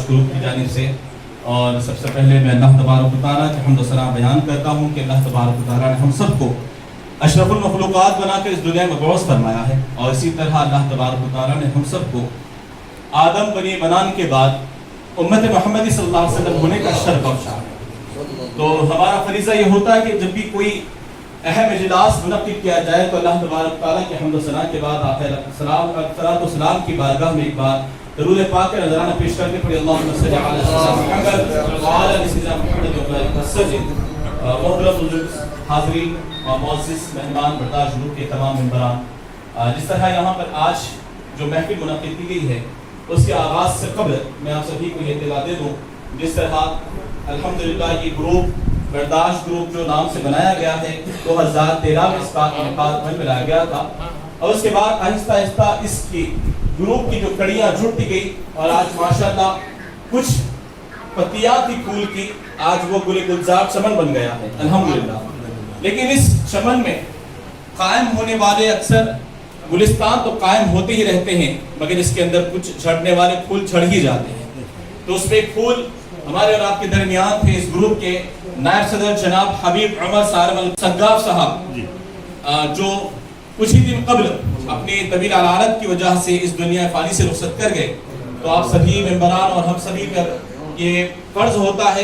Group की जानिब से और सबसे पहले मैं अल्लाह तबारक व तआला के हम्द व सना बयान करता हूँ कि अल्लाह तबारक व तआला ने हम सबको अशरफुल मखलूक़ात बनाकर इस दुनिया में मबऊस फरमाया है। और इसी तरह अल्लाह तबारक व तआला ने हम सबको आदम बनी बनान के बाद उम्मत मोहम्मदी सल्लल्लाहु अलैहि वसल्लम होने का शर्फ बख्शा है। तो हमारा फरीज़ा ये होता है कि जब भी कोई अहम इजलास मुनक़्क़िद किया जाए तो अल्लाह तबारक व तआला के हम्द व सना के बाद आखिर सलाम की बारगाह में एक बार दरूद पाक का नजराना पेश करके पढ़े अल्लाहुम्मा सल्लि अला मुहम्मद व अला सय्यिदिना मुहम्मद व बारिक वसल्लिम। मोहतरम बुजुर्ग हाज़रीन और मुअज़्ज़िज़ मेहमान बर्दाश्त ग्रुप के तमाम मेंबरान, जिस तरह यहाँ पर आज जो महफिल मुनक़्क़िद की गई है उसके आगाज़ से कबल मैं आप सभी को ये इत्तला दे दूँ, जिस तरह अल्हम्दुलिल्लाह ये ग्रुप बर्दाश्त ग्रुप जो नाम से बनाया गया है 2013 में इसका इनेकाद में लाया गया था और उसके बाद आहिस्ता आहिस्ता इसकी ग्रुप की जो कड़ियाँ जुड़ती गई और आज माशाल्लाह कुछ पत्तियाँ थी फूल की, आज वो गुल गुलजार चमन बन गया है अल्हम्दुलिल्लाह। लेकिन इस चमन में कायम होने वाले अक्सर गुलिस्तान तो कायम होते ही रहते हैं, मगर इसके अंदर कुछ झड़ने वाले फूल झड़ ही जाते हैं। तो उसमें एक फूल हमारे और आपके दरमियान थे इस ग्रुप के नायब सदर जनाब हबीब उमर सारम अल सग्गाफ साहब, जो कुछ ही दिन कबल अपनी तवील अलालत की वजह से इस दुनिया फानी से रुखसत कर गए। तो आप सभी मेंबरान और हम सभी पर ये फर्ज होता है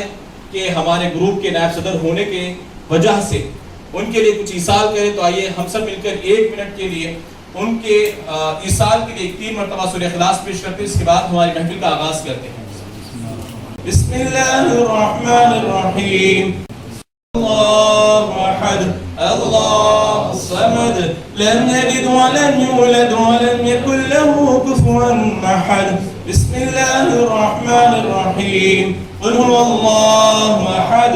कि हमारे ग्रुप के नायब सदर होने के वजह से उनके लिए कुछ ईसाल करें। तो आइए हम सब मिलकर 1 मिनट के लिए उनके ईसाल के लिए 3 मरतबा सूरह इखलास पेश करते हैं। इसके बाद हमारी महफिल का आगाज करते हैं। बिस्मिल्लाहिर्रहमानिर्रहीम। अल्लाहु अहद अल्लाहु समद लम यलिद व लम यूलद व लम यकुल लहू कुफुवन अहद। बिस्मिल्लाहिर्रहमानिर्रहीम। कुल हुवल्लाहु अहद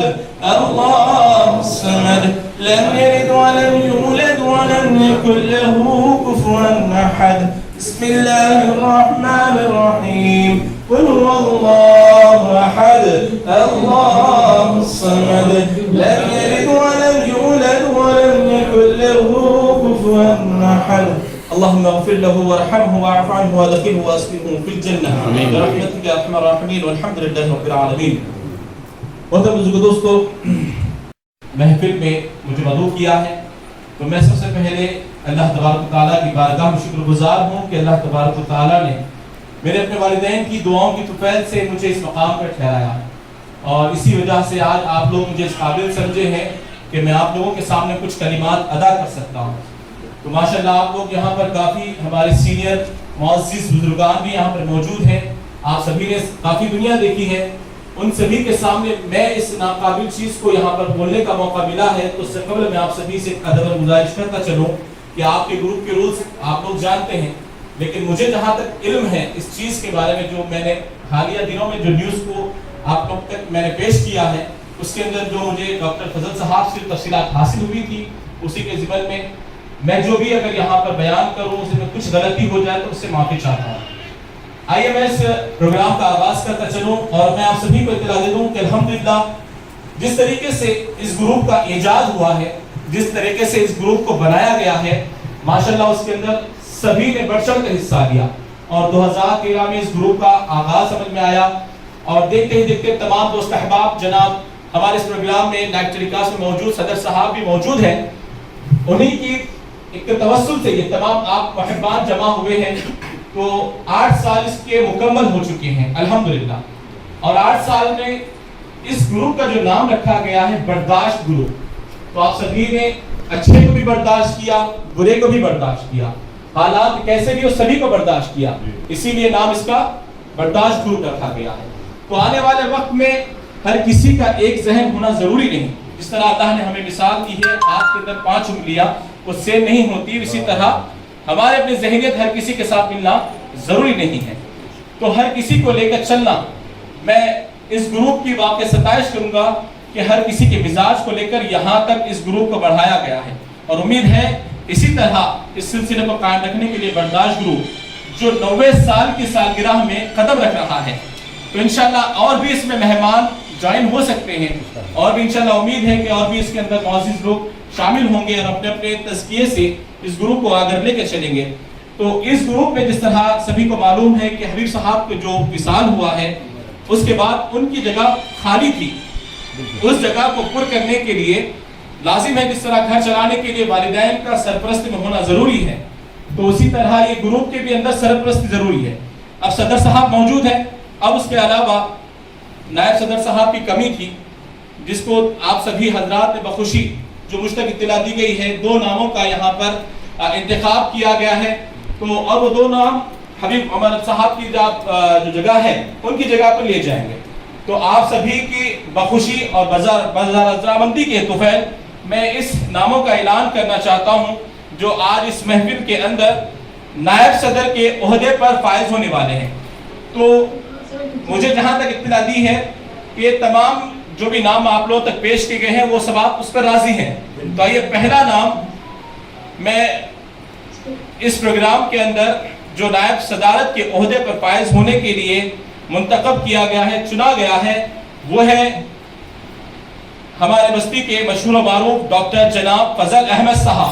अल्लाहु समद लम यलिद व लम यूलद व लम यकुल लहू कुफुवन अहद। बिस्मिल्लाहिर्रहमानिर्रहीम। कुल हुवल्लाहु अहद अल्लाहु समद लम यलिद व लम यूलद व लम यकुल लहू कुफुवन अहद। अल्लाहुम्मा इग़फिर लहू वरहमहु वअफ़ अन्हु वअदखिलहु वअस्किनहु फिल जन्नह बिरहमतिका या अरहमर राहिमीन वल्हम्दुलिल्लाहि रब्बिल आलमीन। बहुत बुजुर्ग दोस्तों, महफिल में मुझे मदऊ किया है तो मैं सबसे पहले अल्लाह तबारक व तआला की बारगाह में शुक्रगुजार हूँ कि अल्लाह तबारक व तआला ने मेरे अपने वालिदैन की दुआओं की तुफैल से मुझे इस मकाम पर ठहराया और इसी वजह से आज आप लोग मुझे इस काबिल समझे हैं कि मैं आप लोगों के सामने कुछ कलिमात अदा कर सकता हूँ। तो माशाल्लाह आप लोग यहाँ पर काफ़ी हमारे सीनियर मुअज़्ज़िज़ बुजुर्गान भी यहाँ पर मौजूद हैं। आप सभी ने काफ़ी दुनिया देखी है, उन सभी के सामने मैं इस नाकाबिल चीज़ को यहाँ पर बोलने का मौका मिला है। तो उससे पहले मैं आप सभी से अदब गुजारिश करता चलूँ कि आपके ग्रुप के रूल्स आप लोग जानते हैं, लेकिन मुझे जहाँ तक इल्म है इस चीज़ के बारे में, जो मैंने हालिया दिनों में जो न्यूज़ को आप लोग तक मैंने पेश किया है उसके अंदर जो मुझे डॉक्टर फजल साहब से तफसीलात हासिल हुई थी उसी के ज़िम्मन में मैं जो भी अगर यहाँ पर बयान करूँ उसमें कुछ गलती हो जाए तो उससे माफ़ी चाहता हूँ। आइए मैं इस प्रोग्राम का आगाज़ करता चलूँ और मैं आप सभी को इत्तला दे दूँ कि अल्हम्दुलिल्लाह जिस तरीके से इस ग्रुप का इजाद हुआ है, जिस तरीके से इस ग्रुप को बनाया गया है, माशाल्लाह उसके अंदर सभी ने बढ़ चढ़ कर हिस्सा लिया और 2013 में इस ग्रुप का आगाज समझ में आया और देखते ही देखते तमाम दोस्त अहबाब जनाब हमारे इस प्रोग्राम में नायब टेलीकास्ट में मौजूद सदर साहब भी मौजूद हैं। उन्हीं की एक तवस्सुल से ये तमाम आप महबान जमा हुए हैं। तो 8 साल इसके मुकम्मल हो चुके हैं अल्हम्दुलिल्लाह और 8 साल में इस ग्रुप का जो नाम रखा गया है बर्दाश्त ग्रुप। तो आप सभी ने अच्छे को भी बर्दाश्त किया, बुरे को भी बर्दाश्त किया, हालात कैसे भी हो सभी को बर्दाश्त किया, इसीलिए नाम इसका बर्दाश्त ग्रुप रखा गया है। तो आने वाले वक्त में हर किसी का एक जहन होना जरूरी नहीं। जिस तरह अल्लाह ने हमें मिसाल दी है हाथ के अंदर 5 उंगलियां वो सेम नहीं होती, इसी तरह हमारे अपनी ज़हनियत हर किसी के साथ मिलना जरूरी नहीं है। तो हर किसी को लेकर चलना, मैं इस ग्रुप की वाक़ई सताइश करूंगा कि हर किसी के मिजाज को लेकर यहाँ तक इस ग्रुप को बढ़ाया गया है और उम्मीद है इसी तरह इस सिलसिले को कायम रखने के लिए बर्दाश्त ग्रुप जो 90 साल की सालगिरह में कदम रख रहा है, तो इंशाल्लाह और भी इसमें मेहमान ज्वाइन हो सकते हैं और भी इंशाल्लाह उम्मीद है कि और भी इसके अंदर मुअज़्ज़िज़ लोग शामिल होंगे और अपने अपने तज़किये से इस ग्रुप को आगे लेकर चलेंगे। तो इस ग्रुप में जिस तरह सभी को मालूम है कि हबीब साहब को जो विसाल हुआ है, उसके बाद उनकी जगह खाली थी। उस जगह को पुर करने के लिए लाजिम है, जिस तरह घर चलाने के लिए वालिदैन का सरपरस्त में होना जरूरी है, तो उसी तरह ये ग्रुप के भी अंदर सरपरस्त जरूरी है। अब सदर साहब मौजूद है, अब उसके अलावा नायब सदर साहब की कमी थी, जिसको आप सभी हजरात ने बखुशी जो मुझ तक इत्तला दी गई है, 2 नामों का यहाँ पर इंतखाब किया गया है। तो अब वो 2 नाम हबीब उमर साहब की जो जगह है उनकी जगह पर लिए जाएंगे। तो आप सभी की बखुशी और रजामंदी के तुफैल मैं इस नामों का ऐलान करना चाहता हूँ, जो आज इस महफिल के अंदर नायब सदर के ओहदे पर फायज होने वाले हैं। तो मुझे जहाँ तक इत्तला दी है कि तमाम जो भी नाम आप लोगों तक पेश किए गए हैं वो सब आप उस पर राजी हैं। तो ये पहला नाम मैं इस प्रोग्राम के अंदर जो नायब सदारत के ओहदे पर फायज होने के लिए मुंतखब किया गया है, चुना गया है, वो है हमारे बस्ती के मशहूर मारूफ डॉक्टर जनाब फजल अहमद साहब।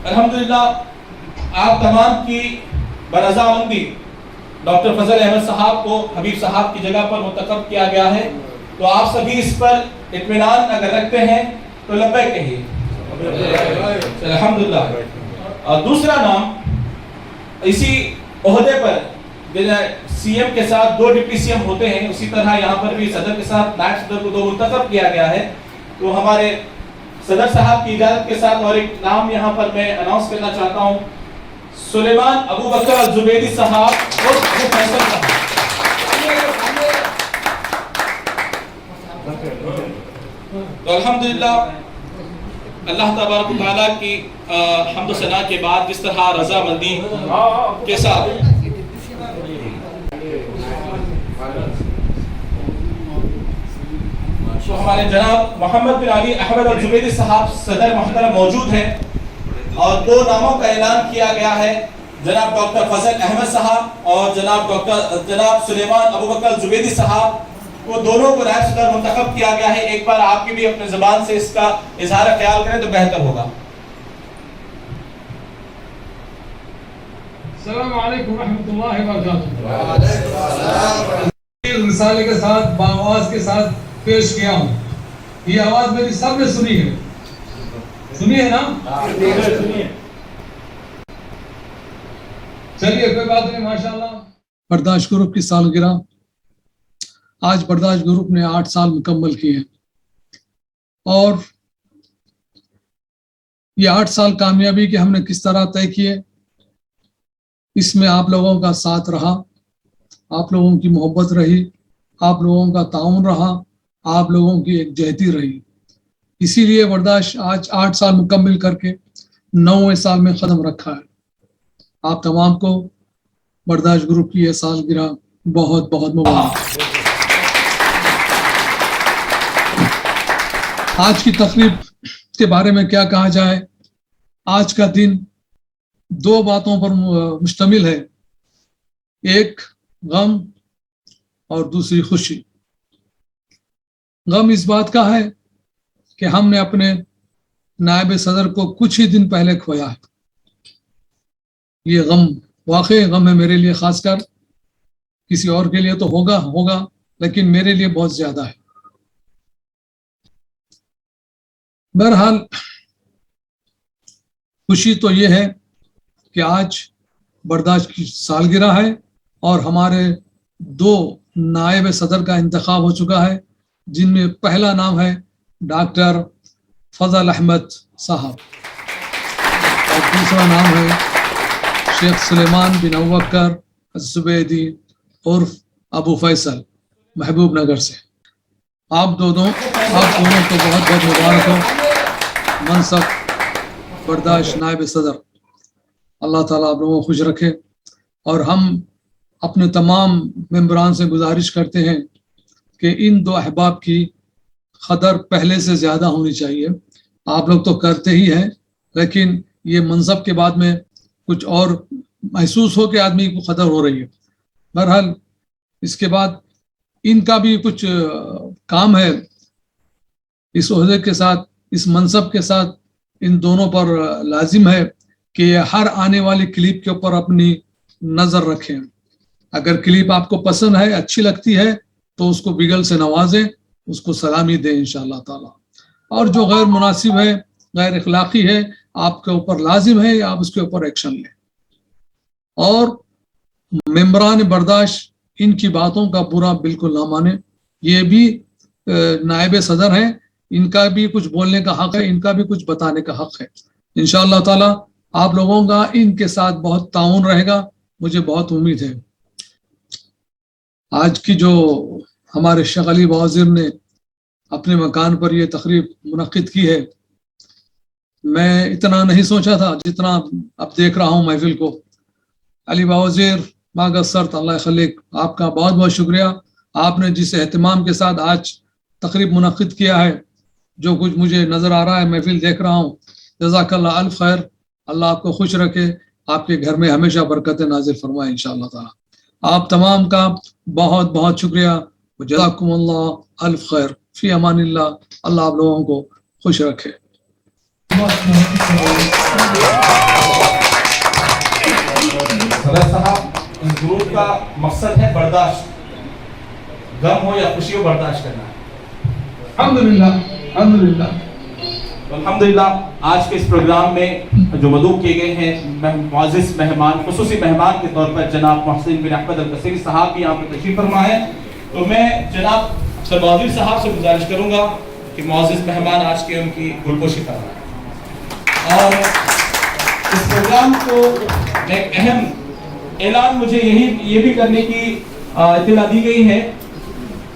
अल्हम्दुलिल्लाह आप तमाम की बरज़ामंदी डॉक्टर फजल अहमद साहब को हबीब साहब की जगह पर मुंतखब किया गया है। तो आप सभी इस पर इत्मीनान अगर रखते हैं तो लब्बैक कहिए। अल्हम्दुलिल्लाह। और दूसरा नाम इसी ओहदे पर सीएम के साथ 2 डिप्टी सीएम होते हैं, उसी तरह यहाँ पर भी सदर के साथ नायब सदर को 2 मुंतखब किया गया है। तो हमारे सदर साहब की इजाजत के साथ और एक नाम यहाँ पर मैं अनाउंस करना चाहता हूँ, सुलेमान अबू बकर अल-जुबैदी साहब और अबू फैसल साहब। तो अल्हम्दुलिल्लाह अल्लाह तबारक व तआला की हम्द सना के बाद जिस तरह रजामंदी के साथ तो हमारे जनाब मोहम्मद बिन अली अहमद अल-जुबैदी साहब सदर मोहतरम मौजूद हैं और 2 नामों का ऐलान किया गया है, जनाब डॉक्टर फजल अहमद साहब और जनाब सुलेमान अबू बकर अल-जुबैदी साहब को दोनों को नायब सदर मुंतखब किया गया है। एक बार आपकी भी अपने ज़बान से इसका इजहार ख्याल करें तो बेहतर होगा। अस्सलामु अलैकुम रहमतुल्लाहि व बरकातुहू। रिसाले के साथ बाआवाज़ के साथ पेश किया हूँ। ये आवाज मेरी सबने सुनी है ना? चलिए कोई बात नहीं, माशाल्लाह। बर्दाश्त ग्रुप की सालगिरह, आज बर्दाश्त ग्रुप ने 8 साल मुकम्मल किए और ये 8 साल कामयाबी के हमने किस तरह तय किए, इसमें आप लोगों का साथ रहा, आप लोगों की मोहब्बत रही, आप लोगों का ताउन रहा, आप लोगों की एकजहती रही। इसीलिए बर्दाश्त आज 8 साल मुकम्मल करके 9वें साल में कदम रखा है। आप तमाम को बर्दाश्त ग्रुप की यह सालगिरह बहुत बहुत मुबारक। आज की तकरीब के बारे में क्या कहा जाए, आज का दिन 2 बातों पर मुश्तमिल है, एक गम और दूसरी खुशी। गम इस बात का है कि हमने अपने नायब सदर को कुछ ही दिन पहले खोया है। ये गम वाकई गम है मेरे लिए, खासकर किसी और के लिए तो होगा लेकिन मेरे लिए बहुत ज्यादा है। बहरहाल खुशी तो ये है कि आज बर्दाश्त की सालगिरह है और हमारे 2 नायब सदर का इंतखाब हो चुका है, जिनमें पहला नाम है डॉक्टर फजल अहमद साहब और दूसरा नाम है शेख सुलेमान बिन अबू बकर अल-जुबैदी उर्फ अबू फैसल, महबूब नगर से। आप दोनों को बहुत बहुत मुबारक हो मनसब बर्दाश्त नायब सदर। अल्लाह ताला आप लोगों को खुश रखे और हम अपने तमाम मेंबरान से गुजारिश करते हैं कि इन 2 अहबाब की कदर पहले से ज़्यादा होनी चाहिए। आप लोग तो करते ही हैं, लेकिन ये मनसब के बाद में कुछ और महसूस हो कि आदमी को कदर हो रही है। बहरहाल इसके बाद इनका भी कुछ काम है इस ओहदे के साथ इस मनसब के साथ इन दोनों पर लाजिम है कि हर आने वाली क्लिप के ऊपर अपनी नज़र रखें। अगर क्लिप आपको पसंद है, अच्छी लगती है, तो उसको बिगल से नवाजें, उसको सलामी दें इंशाअल्लाह ताला। और जो गैर मुनासिब है, गैर इखलाकी है, आपके ऊपर लाजिम है आप उसके ऊपर एक्शन लें। और मेंबरान बर्दाश्त इनकी बातों का बुरा बिल्कुल ना माने। ये भी नायब सदर हैं, इनका भी कुछ बोलने का हक है, इनका भी कुछ बताने का हक है। इंशाअल्लाह ताला आप लोगों का इनके साथ बहुत ताउन रहेगा, मुझे बहुत उम्मीद है। आज की जो हमारे शेख अली वाजिर ने अपने मकान पर ये तकरीब मुनक्किद की है, मैं इतना नहीं सोचा था जितना अब देख रहा हूँ महफिल को। अली वाजिर मागसरत अल्लाह खलीक, आपका बहुत बहुत शुक्रिया। आपने जिस एहतमाम के साथ आज तकरीब मुनक्किद किया है, जो कुछ मुझे नज़र आ रहा है, महफिल देख रहा हूँ, जज़ाकल्लाह अल्फ खैर। अल्लाह आपको खुश रखे, आपके घर में हमेशा बरकत नाजिल फरमाए इंशाअल्लाह ताला। आप तमाम का बहुत बहुत शुक्रिया। जज़ाकुमुल्लाह अल्फ खैर, फी अमानिल्लाह। अल्लाह आप लोगों को खुश रखे। सदर साहब, इस ग्रुप का मकसद है बर्दाश्त, गम हो या खुशी हो बर्दाश्त करना। अल्हम्दुलिल्लाह अल्हम्दुलिल्लाह अल्हम्दुलिल्लाह। आज के इस प्रोग्राम में जो मदऊ किए गए हैं मुअज़्ज़िज़ मेहमान, खुसूसी मेहमान के तौर पर जनाब मोहसिन बिन अहमद अल-कसीरी साहब भी यहाँ पर तशरीफ फरमा है। तो मैं जनाब अफसर वाजिर साहब से गुजारिश करूँगा कि मुअज़्ज़िज़ मेहमान आज के उनकी गुलपोशी करवाएं। और इस प्रोग्राम को एक अहम ऐलान मुझे ये भी करने की इत्तला दी गई है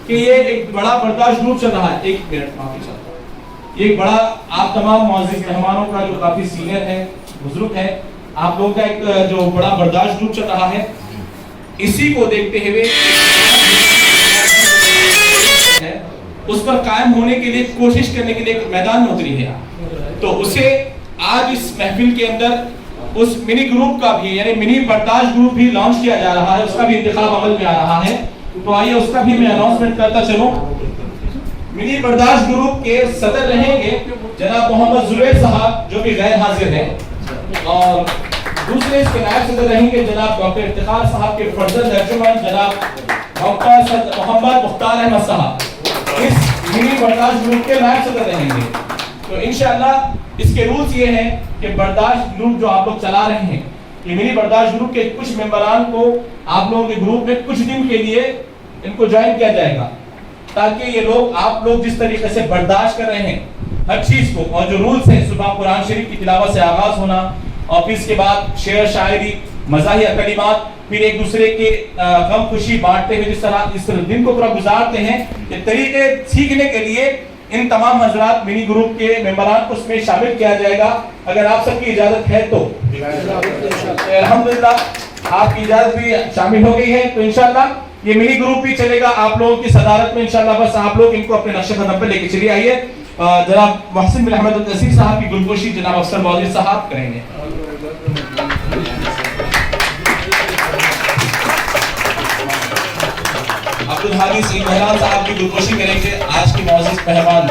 कि ये एक बड़ा बर्दाश्त ग्रुप चल रहा है। एक मिनट माफी चाहता हूं। ये एक बड़ा, आप तमाम मुअज़्ज़िज़ मेहमानों का जो काफी सीनियर है, बुजुर्ग है, आप लोगों का एक जो बड़ा बर्दाश्त ग्रुप चल रहा है, इसी को देखते हुए उस पर कायम होने के लिए, कोशिश करने के लिए एक मैदान में उतरी है। तो उसे आज इस महफिल के अंदर उस मिनी ग्रुप का भी, यानी मिनी बर्दाश्त ग्रुप भी लॉन्च किया जा रहा है, उसका भी इंतखाब अमल में आ रहा है। तो आइए उसका भी मैं अनाउंसमेंट करता चलूं। मिनी बर्दाश्त ग्रुप के सदर रहेंगे जनाब मोहम्मद जुबैर साहब, जो भी गैर हाजिर हैं, और दूसरे इसके नायब सदर रहेंगे जनाब डॉक्टर इफ्तिखार साहब के फर्जंद तर्जुमान जनाब डॉक्टर मोहम्मद मुख्तार अहमद साहब इस मिनी बर्दाश्त ग्रुप के नायब सदर रहेंगे। तो इंशाअल्लाह इसके रूल्स ये हैं कि बर्दाश्त ग्रुप जो आप लोग चला रहे हैं, ये मिनी बर्दाश्त ग्रुप के कुछ मेंबरान को आप लोगों के ग्रुप में कुछ दिन के लिए इनको ज्वाइन किया जाएगा, ताकि ये लोग, आप लोग जिस तरीके से बर्दाश्त कर रहे हैं हर चीज को, और जो रूल्स हैं, सुबह कुरान शरीफ की तिलावत से आगाज होना, और फिर इसके बाद शेर शायरी, मज़ाहिया कलिमात, फिर एक दूसरे के गम खुशी बांटते हुए जिस तरह इस दिन को पूरा गुजारते हैं, ये तरीके सीखने के लिए इन तमाम हजरात मिनी ग्रुप के मेंबरान को उसमें शामिल किया जाएगा, अगर आप सबकी इजाजत है तो। अल्हम्दुलिल्लाह आपकी इजाजत भी शामिल हो गई है। तो इंशाअल्लाह ये मिनी ग्रुप भी चलेगा आप लोगों की सदारत में इंशाअल्लाह। बस आप लोग इनको अपने नक्शे कदम पे लेके चलिए। आइए जनाब मोहसिन बिन अहमद अल-कसीरी साहब की गुलपोशी जनाब अफसर वाजिर साहब करेंगे। अब्दुल हादी सईद महरान साहब की गुलपोशी करेंगे आज के मुअज़्ज़िज़ मेहमान।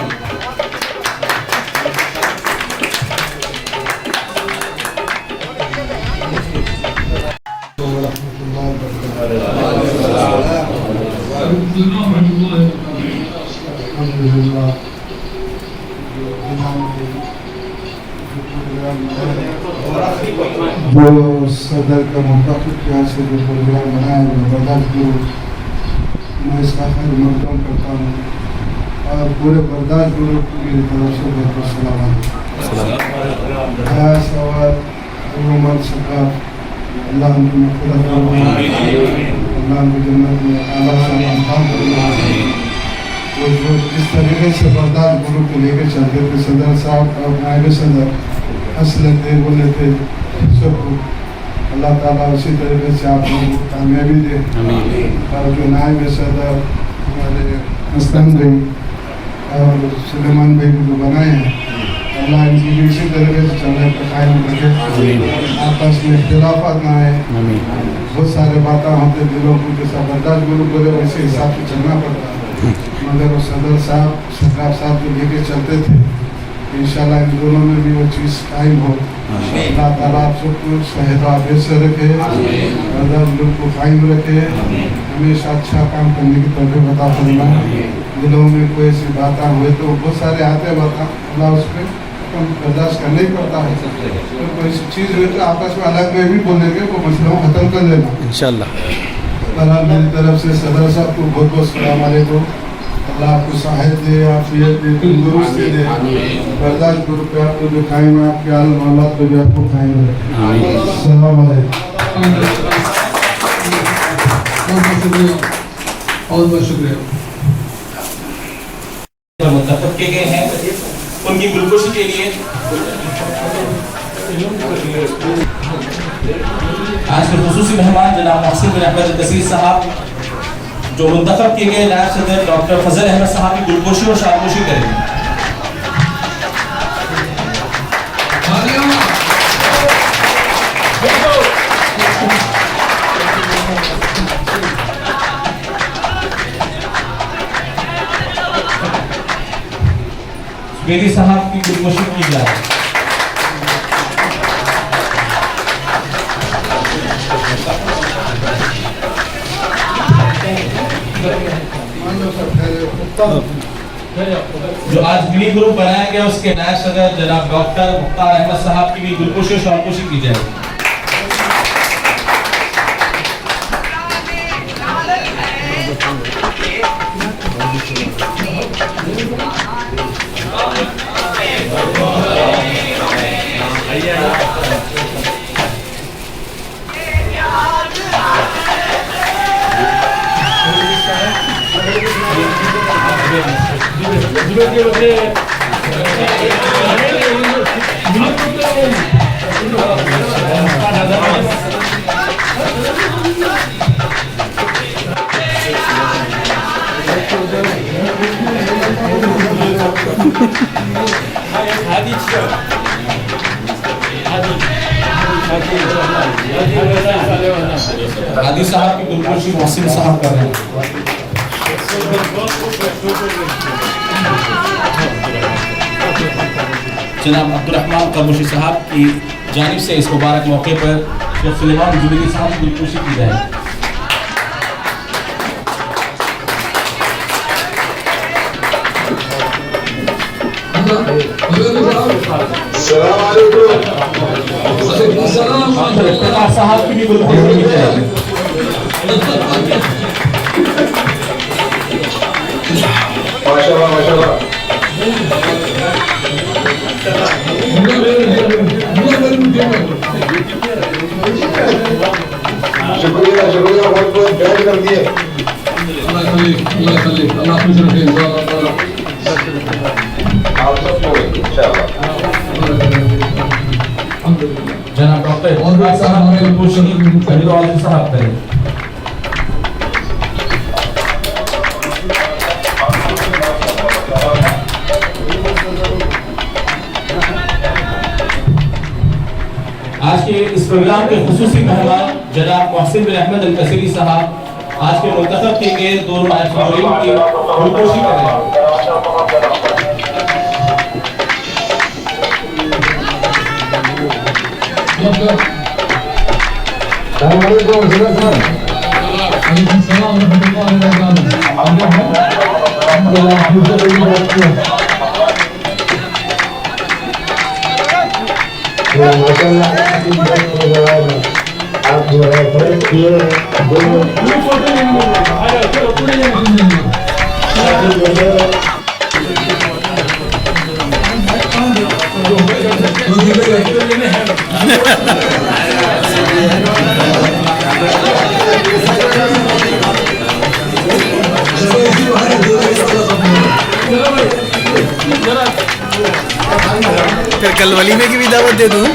जो सदर का मुताबिक यहाँ से जो प्रोग्राम बनाया बर्दाश्त ग्रुप, मैं इसका खैर मकदम करता हूँ, और पूरे बर्दाश्त ग्रुप की मेरी तरफ से बहुत बहुत सलाम। सवाल उमर सरकार, अल्लाह उनकी मग़फ़िरत फरमाए, अल्लाह उनकी जन्नत में आला सा मकाम फरमाए। तो जो जिस तरीके से बर्दाश्त ग्रुप को लेकर चलते थे सदर साहब और नायब सदर, हंस लेते बोले थे सबको, अल्लाह ताला उसी तरीके से आप लोगों को कामयाबी दे। और जो नायब सदर हमारे मस्तान भाई और सुलेमान भाई को जो बनाए हैं, अल्लाह इनकी भी इसी तरीके से चलने पर कायम रखे, आपस में इख्तिलाफात ना आए। बहुत सारे बातें होते दिलों को, जैसा बर्दाश्त गुरु बोले वैसे हिसाब से चलना पड़ता है, मगर वो सदर साहब सरकार साहब जो लेके चलते थे इंशाल्लाह इन दोनों में भी वो चीज़ कायम हो। अल्लाह ताला आप सबको सहित से रखे, अल्लाह लोग को कायम रखे, हमेशा अच्छा काम करने की तौफीक अता फरमाए। दिलों में कोई ऐसी बातें हुए तो बहुत सारे आते हैं बातें, अल्लाह उस पर कम बर्दाश्त करना ही पड़ता है। तो कोई चीज़ हुई तो आपस में अलग में भी बोलेंगे, वो मसला ख़त्म कर लेना इंशाल्लाह। मेरी तरफ से सदर साहब को बहुत बहुत सलाम अलैकुम। अल्लाह आपको सहायत दे, आफियत दे, तंदुरुस्ती दे, बर्दाश्त ग्रुप पे आपको जो कायम है, आपके आल मौलाद पे भी आपको कायम रखे। अस्सलाम वालेकुम। बहुत शुक्रिया। मुंतखब किए गए हैं उनकी गुलकोशी के लिए आज के खुसूसी मेहमान जनाब मोहसिन बिन अहमद अल-कसीर साहब जो मुंतखब किए गए नायब सदर डॉक्टर फजल अहमद साहब की गुलकोशी और शारगोशी करेंगे। मेरी साहब की गुलकोशी की जाए। जो आज मिनी ग्रुप बनाया गया उसके नायब सदर जनाब डॉक्टर मुख्तार अहमद साहब की भी गुलकोशी और शारगोशी की जाएगी। हादी साहब की गुलकोशी मोहसिन साहब कर रहे हैं। जनाब अब्दुर्रहमान कबूशी साहब की जानिब से इस मुबारक मौके पर शेख सुलेमान जुबैरी साहब की गुलकोशी की जाए। साहब की भी गुलकोशी की जाए। माशाल्लाह माशाल्लाह। शुक्रिया शुक्रिया, बहुत बहुत बैठ कर दिए। अल्लाह खुश रखे आप सबको इंशाल्लाह। जनाब डॉक्टर और साहब की गुलकोशी साहब करें। आज के इस प्रोग्राम के खुसूसी मेहमान जनाब मोहसिन बिन अहमद अल-कसीरी साहब आज के मुंतखब किए गए दो नायब सदरीन की गुलकोशी करेंगे। आप जो है फर्क किए फिर कल वलीमे की भी दावत दे दूं।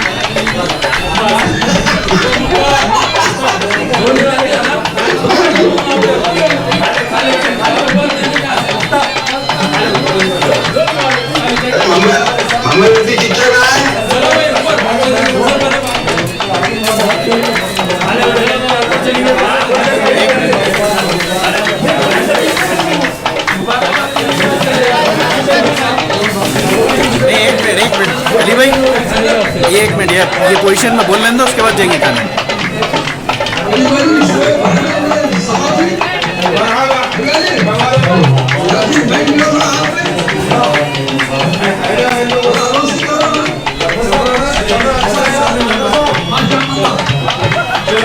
एक ये एक मिनट ये पोजीशन में बोल लेंगे उसके बाद जाएंगे खाने।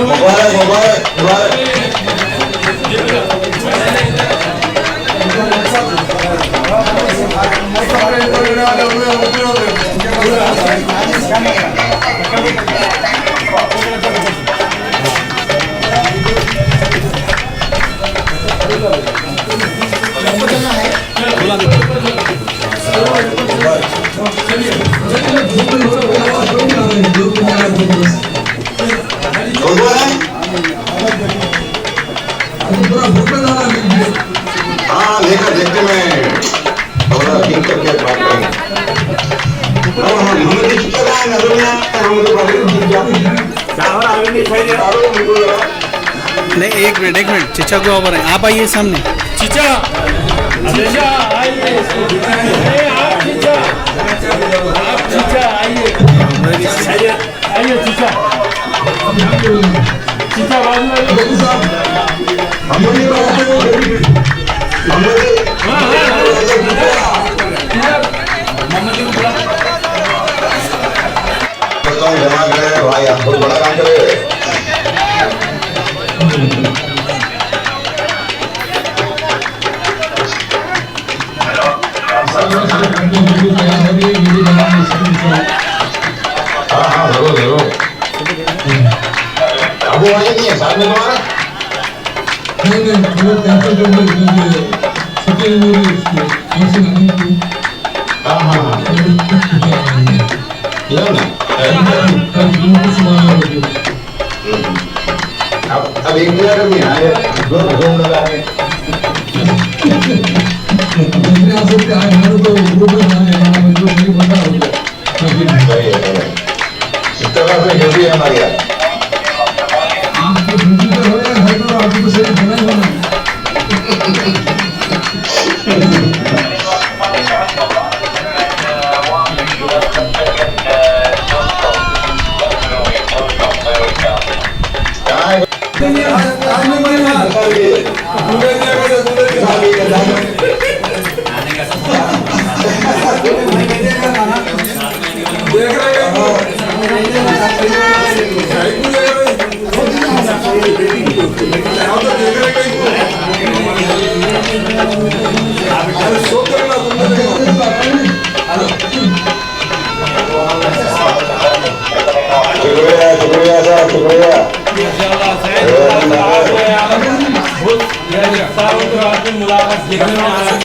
मुबारक मुबारक मुबारक। हाँ लेकर देखते मैं थोड़ा ठीक करके बात करेंगे। हमें तो चिट्ठा का नजर नहीं आता, हम तो बात नहीं एक मिनट चिचा को ओवर है, आप आइए सामने। चीचा चीचा आइए, आप चीचा आइए चीचा चीचा बाजू जमा करे भाई, आप बहुत बड़ा काम करे। हाँ हाँ जरूर जरूर। अब वो वाले नहीं है साथ में तुम्हारा? नहीं वो कैंसिल कर दो, छुट्टी नहीं हो रही उसकी, हाँ हाँ ये ना अब एक जगह करनी है दो घूम लगा के। आ सकते हैं तो ग्रुप में जाने जो नहीं बता हो गया। सही है इस तरह से जल्दी है हमारे यहाँ। आपको ड्यूटी पर हो या घर पर आपको सही बना ही होना। शुक्रिया शुक्रिया साहब शुक्रिया। मुलाकात देखने में आया।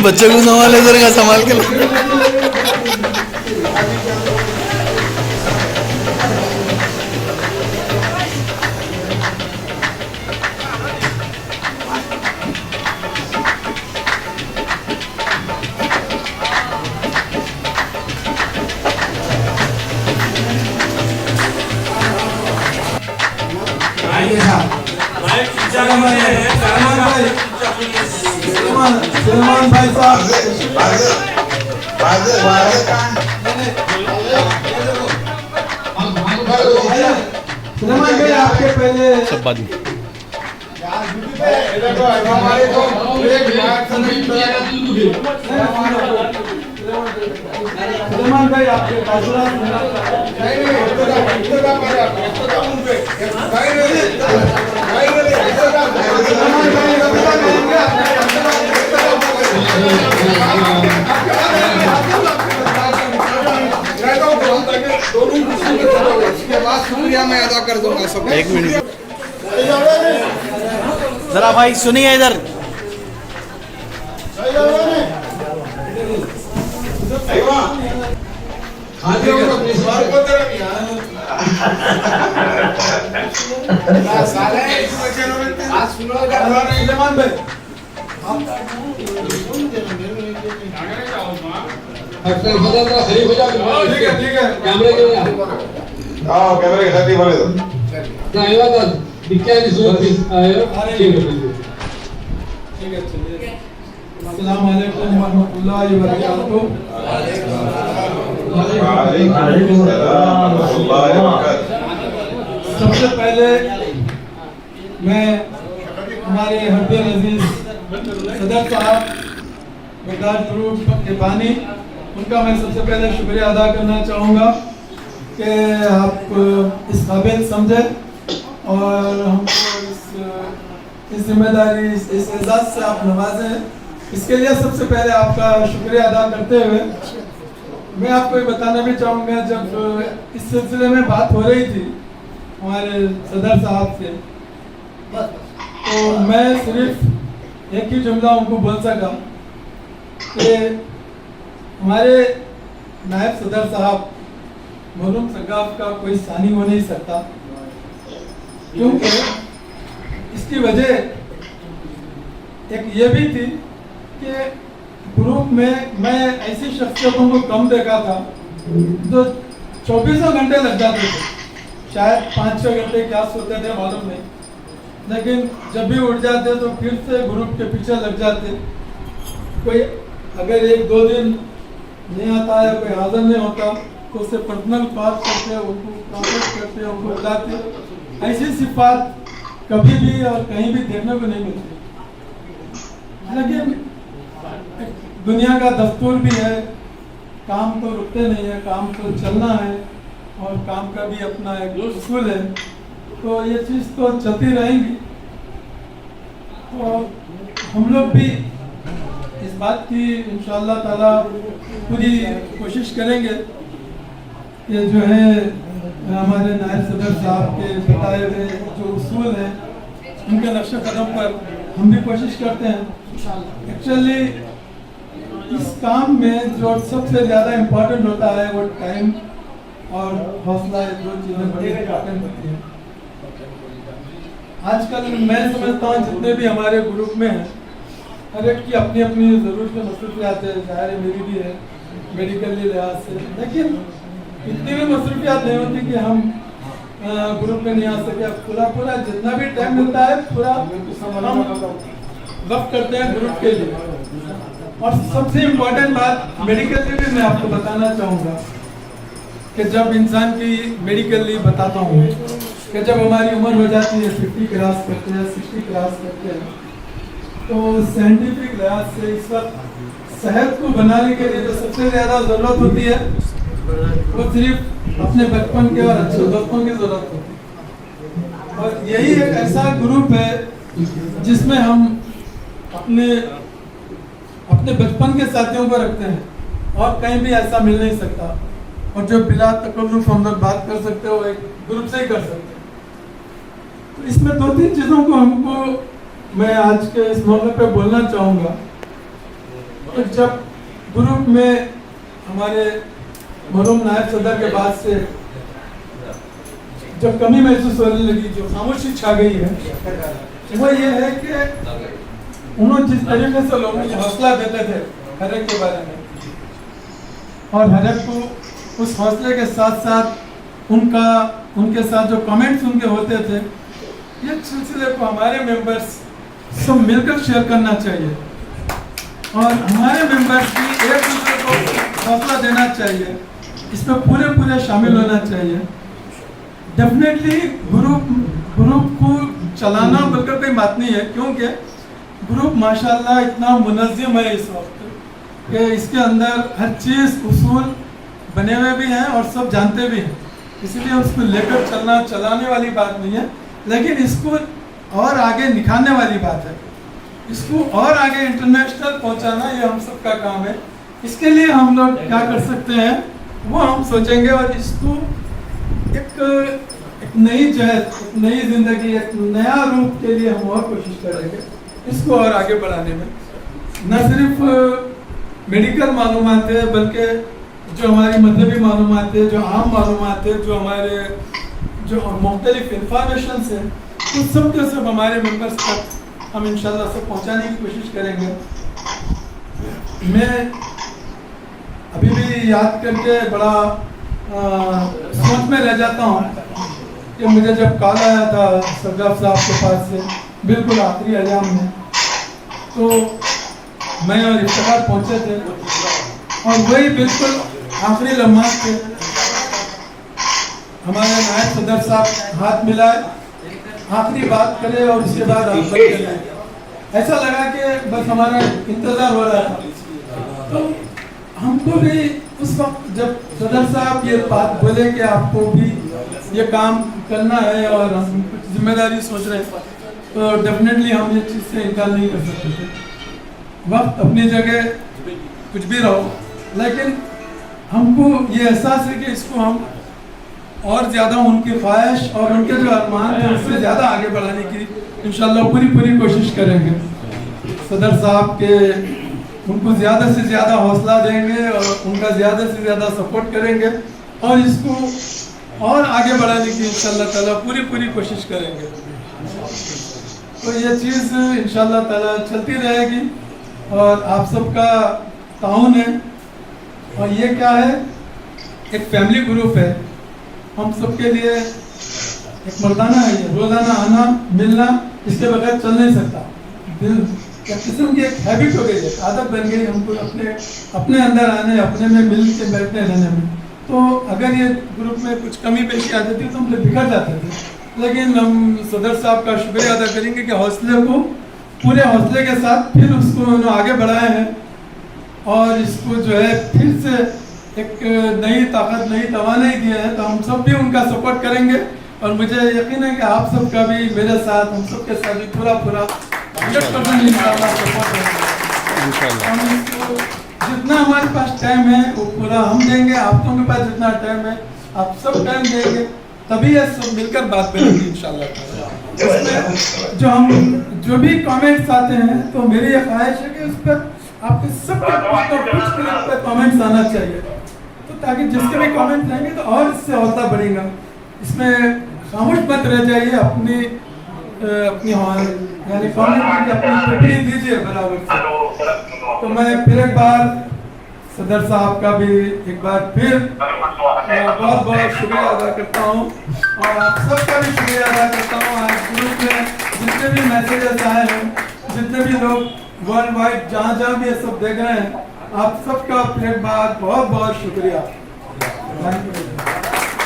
बच्चों को संभाले इधर का संभाल के लो। सलमान भाई साहब सलमान भाई आपके पहले सब बाद में सलमान भाई आपके इसके बाद शुक्रिया मैं अदा कर दूंगा सब। एक मिनट जरा भाई सुनिए इधर। हाँ कैमरे के साथ ही बोले तो अस्सलाम वालेकुम वरहमतुल्लाहि वबरकातुहू। सबसे पहले मैं हमारे हब्बे अजीज सदर साहब बगदाद ग्रुप के बानी, उनका मैं सबसे पहले शुक्रिया अदा करना चाहूँगा कि आप इस काबिल समझे और हमको इस जिम्मेदारी इस एजाज़ से आप नवाजे। इसके लिए सबसे पहले आपका शुक्रिया अदा करते हुए मैं आपको ये बताना भी चाहूँगा, जब इस सिलसिले में बात हो रही थी हमारे सदर साहब से, तो मैं सिर्फ एक ही जुमला उनको बोल सका कि हमारे नायब सदर साहब मरहूम सगाफ का कोई सानी हो नहीं सकता, क्योंकि इसकी वजह एक ये भी थी कि ग्रुप में मैं ऐसी शख्सियतों को कम देखा था जो 24 घंटे लग जाते थे, शायद 5-6 घंटे क्या सोते थे मालूम नहीं, लेकिन जब भी उठ जाते तो फिर से ग्रुप के पीछे लग जाते। कोई अगर 1-2 दिन नहीं आता है, कोई हाजिर नहीं होता तो उससे पर्सनल बात करते, उनको कॉन्टेक्ट करते, उनको बुलाते। ऐसी सिफात कभी भी और कहीं भी देखने को नहीं मिलती। लेकिन दुनिया का दस्तूर भी है, काम तो रुकते नहीं है, काम तो चलना है और काम का भी अपना एक उसूल है, तो ये चीज़ तो चलती रहेंगी। तो हम लोग भी इस बात की इंशाअल्लाह ताला पूरी कोशिश करेंगे कि जो है हमारे नायब सदर साहब के बताए हुए जो उसूल हैं उनके नक्शे कदम पर हम भी कोशिश करते हैं। एक्चुअली इस काम में जो सबसे ज़्यादा इम्पोर्टेंट होता है वो टाइम और हौसला, ये दो चीज़ें बड़ी इम्पोर्टेंट होती हैं। आजकल मैं समझता हूँ जितने भी हमारे ग्रुप में हैं, हर एक की अपनी अपनी ज़रूरत में मसरूफियात है, ज़ाहिर है मेरी भी है मेडिकली लिहाज से, लेकिन इतनी भी मसरूफियात नहीं होती कि हम ग्रुप में नहीं आ सके। पूरा जितना भी टाइम मिलता है पूरा हम वक्त करते हैं ग्रुप के लिए। और सबसे इम्पोर्टेंट बात मेडिकल भी मैं आपको बताना चाहूँगा कि जब इंसान की मेडिकल लीव बताता हूँ कि जब हमारी उम्र हो जाती है 50 क्रॉस करते हैं, 60 क्रॉस करते हैं, तो साइंटिफिक लिहाज से इस वक्त सेहत को बनाने के लिए जो सबसे ज़्यादा ज़रूरत होती है वो सिर्फ अपने बचपन के और अच्छे दोस्तों की ज़रूरत होती है। और यही एक ऐसा ग्रुप है जिसमें हम अपने बचपन के साथियों को रखते हैं और कहीं भी ऐसा मिल नहीं सकता, और जो बिला तकल्लुफ हम लोग बात कर सकते हो एक ग्रुप से ही कर सकते हैं। तो इसमें 2-3 चीज़ों को हमको मैं आज के इस मौके पे बोलना चाहूँगा। तो जब ग्रुप में हमारे मरहूम नायब सदर के बाद से जब कमी महसूस होने लगी, जो खामोशी छा गई है, वो ये है कि उन्होंने जिस तरीके से लोगों को हौसला देते थे हर एक के बारे में, और हर एक को उस हौसले के साथ साथ उनके साथ जो कमेंट्स उनके होते थे, ये सिलसिले को हमारे मेंबर्स सब मिलकर शेयर करना चाहिए और हमारे मेंबर्स भी एक दूसरे को हौसला देना चाहिए, इसमें पूरे शामिल होना चाहिए। डेफिनेटली ग्रुप को चलाना बल्कि कोई बात नहीं है, क्योंकि ग्रुप माशाल्लाह इतना मुनज़्ज़म है इस वक्त कि इसके अंदर हर चीज़ उसूल बने हुए भी हैं और सब जानते भी हैं, इसलिए उसको लेकर चलाने वाली बात नहीं है, लेकिन इसको और आगे निखारने वाली बात है। इसको और आगे इंटरनेशनल पहुंचाना ये हम सबका काम है। इसके लिए हम लोग क्या कर सकते हैं वो हम सोचेंगे और इसको एक नई जहद, एक नई जिंदगी, एक नया रूप के लिए हम और कोशिश करेंगे इसको और आगे बढ़ाने में। न सिर्फ मेडिकल मालूमात है बल्कि जो हमारी मजहबी मालूमात है, जो आम मालूमात है, जो हमारे जो मुख्तलिफ इंफॉर्मेशन है, उस सब के सब हमारे मेंबर्स तक हम इंशाल्लाह सब पहुंचाने की कोशिश करेंगे। मैं अभी भी याद करके बड़ा सोच में रह जाता हूँ कि मुझे जब कॉल आया था सरदार साहब के पास से बिल्कुल आखिरी अयाम में, तो मैं और इफ्तिखार पहुँचे थे और वही बिल्कुल आखिरी लम्हात थे। हमारे नायब सदर साहब हाथ मिलाए, आखिरी बात करे और उसके बाद हाथ बंद करे। ऐसा लगा कि बस हमारा इंतज़ार हो रहा था। तो हमको भी उस वक्त जब सदर साहब ये बात बोले कि आपको भी ये काम करना है और हम कुछ जिम्मेदारी सोच रहे हैं, तो डेफिनेटली हम ये चीज़ से इनकार नहीं कर सकते थे। वक्त अपनी जगह कुछ भी रहो, लेकिन हमको ये एहसास है कि इसको हम और ज़्यादा उनकी ख्वाहिश और उनके जो अरमान है उससे ज़्यादा आगे बढ़ाने की इंशाल्लाह पूरी कोशिश करेंगे। सदर साहब के उनको ज़्यादा से ज़्यादा हौसला देंगे और उनका ज़्यादा से ज़्यादा सपोर्ट करेंगे और इसको और आगे बढ़ाने की इंशाल्लाह ताला पूरी कोशिश करेंगे। तो ये चीज़ इंशाल्लाह ताला चलती रहेगी और आप सबका ताउन है। और ये क्या है, एक फैमिली ग्रुप है, हम सबके लिए एक मर्दाना है, ये रोज़ाना आना मिलना, इसके बगैर चल नहीं सकता। दिल एक किस्म की एक हैबिट हो गई है, आदत बन गई हमको अपने अंदर आने, अपने में मिल के बैठने रहने में। तो अगर ये ग्रुप में कुछ कमी पेशी आ जाती तो हम लोग बिखर जाते थे। लेकिन हम सदर साहब का शुक्रिया अदा करेंगे कि हौसले को पूरे हौसले के साथ फिर उसको आगे बढ़ाए हैं और इसको जो है फिर से एक नई ताकत, नई तवानाई दिया है। तो हम सब भी उनका सपोर्ट करेंगे और मुझे यकीन है कि आप सबका भी मेरे साथ, हम सबके साथ भी पूरा 100% इंशाल्लाह सपोर्ट करेंगे। हम इसको जितना हमारे पास टाइम है वो पूरा हम देंगे, आप लोगों के पास जितना टाइम है आप सब टाइम देंगे, तभी ये सब मिलकर बात करेंगे इंशाल्लाह। इसमें जो भी कमेंट्स आते हैं तो मेरी ये ख्वाहिश है कि उस पर आपके सबके कुछ मिनट पर कमेंट्स आना चाहिए, तो ताकि जिसके भी कमेंट्स रहेंगे तो और इससे हौसला बढ़ेगा। इसमें खामोश मत रह जाइए, अपनी यानी कमेंट अपनी दीजिए बराबर से। तो मैं फिर एक बार सदर साहब का भी एक बार फिर बहुत शुक्रिया अदा करता हूँ और आप सबका भी शुक्रिया अदा करता हूँ। आज ग्रुप में जितने भी मैसेजेस आए हैं, जितने भी लोग वर्ल्ड वाइड जहाँ भी ये सब देख रहे हैं, आप सबका फिर एक बार बहुत शुक्रिया।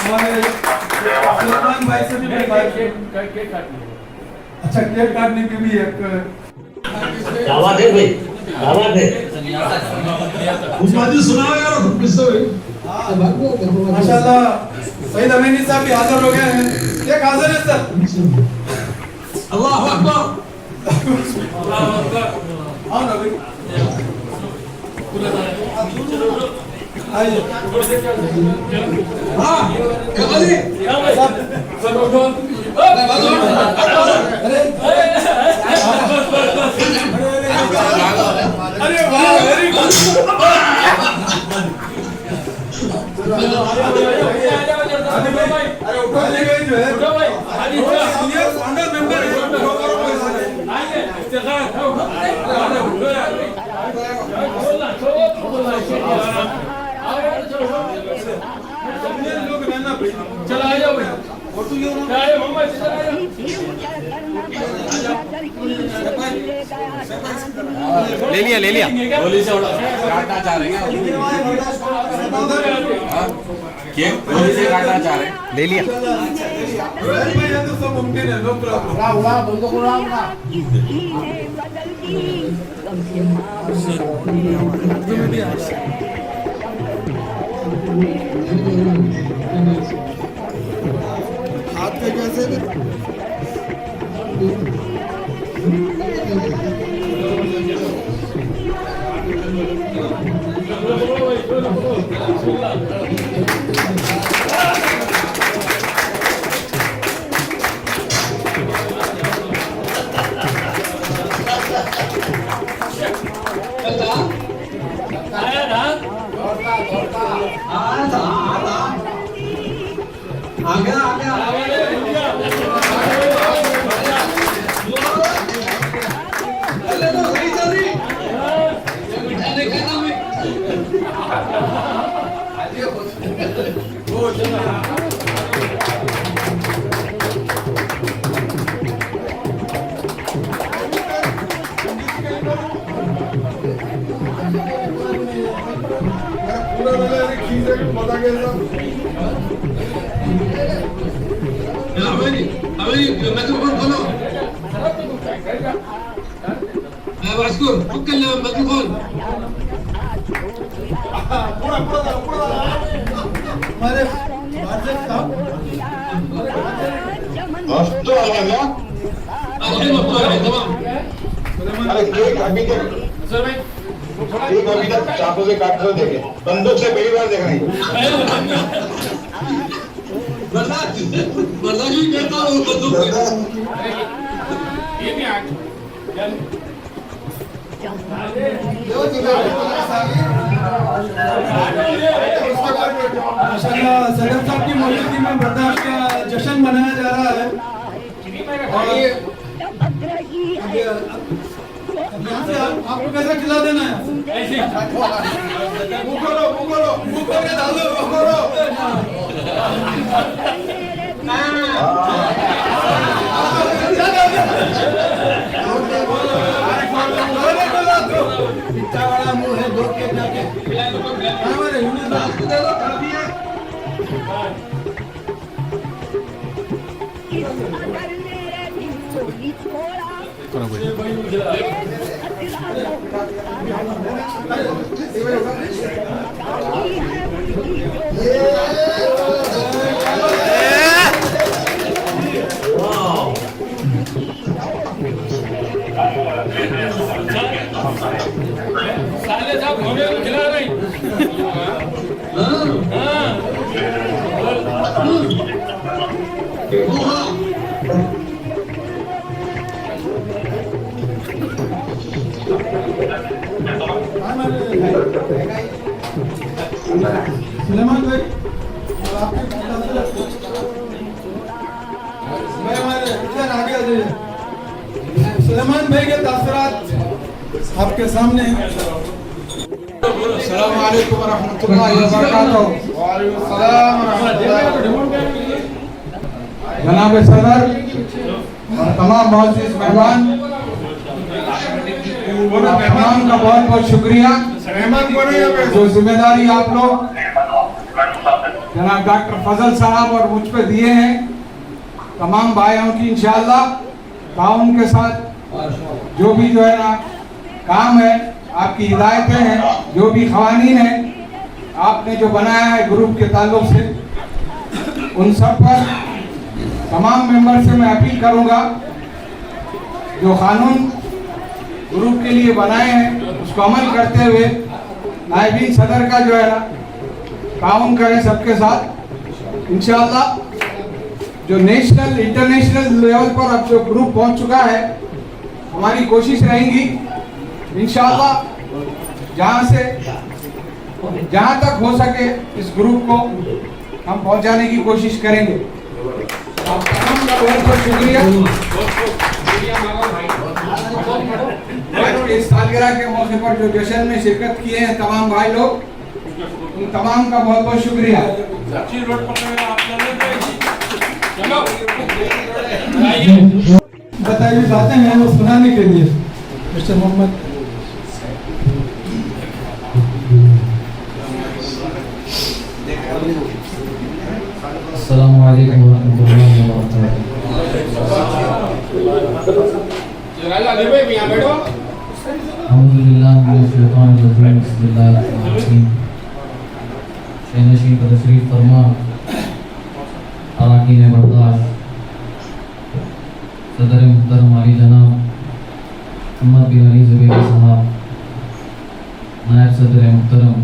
हमारे सुल्तान भाई से भी अच्छा केक काटने की भी एक दावत है भाई, दावत है। सुनाओ यार, माशाल्लाह सईद अमीनी साहब भी हाजिर हो गए हैं। केक हाजिर है सर। अल्लाह अकबर। आओ ना भाई, आइए। अरे वाह, वेरी गुड। अरे उठाने गए जो है सीनियर फाउंडर मेंबर है, लोग रहना भाई, चला आ जाओ भाई। ले लिया गोली से काटना चाह रहे हैं, गोली से काटना चाह रहे हैं, ले लिया। तो सब मुमकिन है, नो हाथ पे कैसे हमारे वाजिद साहब मस्त आवाज है। अरे केक अभी तक चाकू से काट कर देखे, बंदूक से पहली बार देख रही। बर्दाश्त भी करता हूँ सदर साहब की मौजूदगी में बर्दाश्त का जश्न मनाया जा रहा है। और यहाँ से आपको कैसा खिला देना है? मुँह खोलो मुँह खोल के डालो मुँह खोलो। इतना बड़ा मुँह है, दो के जाके हमारे यूनिट आपको दे दो कर दिया। साले साहब घोड़े को खिला रही। सुलेमान भाई आपके हमारे इधर आगे आ जाइए। सुलेमान भाई के तासरात आपके सामने हैं। अस्सलाम वालेकुम रहमतुल्लाहि व बरकातहू। वालेकुम सलाम जनाब सदर और तमाम मोअज़्ज़िज़ मेहमान, तमाम का बहुत बहुत शुक्रिया। जो जिम्मेदारी आप लोग जनाब डॉक्टर फजल साहब और मुझ पे दिए हैं, तमाम भाइयों की इंशाअल्लाह ताउन के साथ जो भी जो है ना काम है, आपकी हिदायतें हैं, जो भी क़वानीन हैं आपने जो बनाया है ग्रुप के ताल्लुक से, उन सब पर तमाम मेंबर से मैं अपील करूंगा जो कानून ग्रुप के लिए बनाए हैं उसको अमल करते हुए नायबीन सदर का जो है ना ताउन करें सबके साथ। इंशाअल्लाह जो नेशनल इंटरनेशनल लेवल पर अब जो ग्रुप पहुंच चुका है, हमारी कोशिश रहेगी इंशाअल्लाह जहां तक हो सके इस ग्रुप को हम पहुंचाने की कोशिश करेंगे। आप तमाम का बहुत बहुत शुक्रिया। इस सालगिरह के मौके पर जो जश्न में शिरकत किए हैं तमाम भाई लोग, उन तमाम का बहुत बहुत शुक्रिया। बताइए बातें हैं वो सुनाने के लिए मिस्टर मोहम्मद। अस्सलामु अलैकुम वरहमतुल्लाहि वबरकातुहू। अल्हम्दुलिल्लाह मिनश शैतानिर रजीम, बिस्मिल्लाहिर रहमानिर रहीम। शहनशीं का तशरीफ फरमा, अराकीन बर्दाश्त, सदर मुहतरम अली जनाब मोहम्मद बिन अली ज़ुबैरी साहब, नायब सदर मुहतरम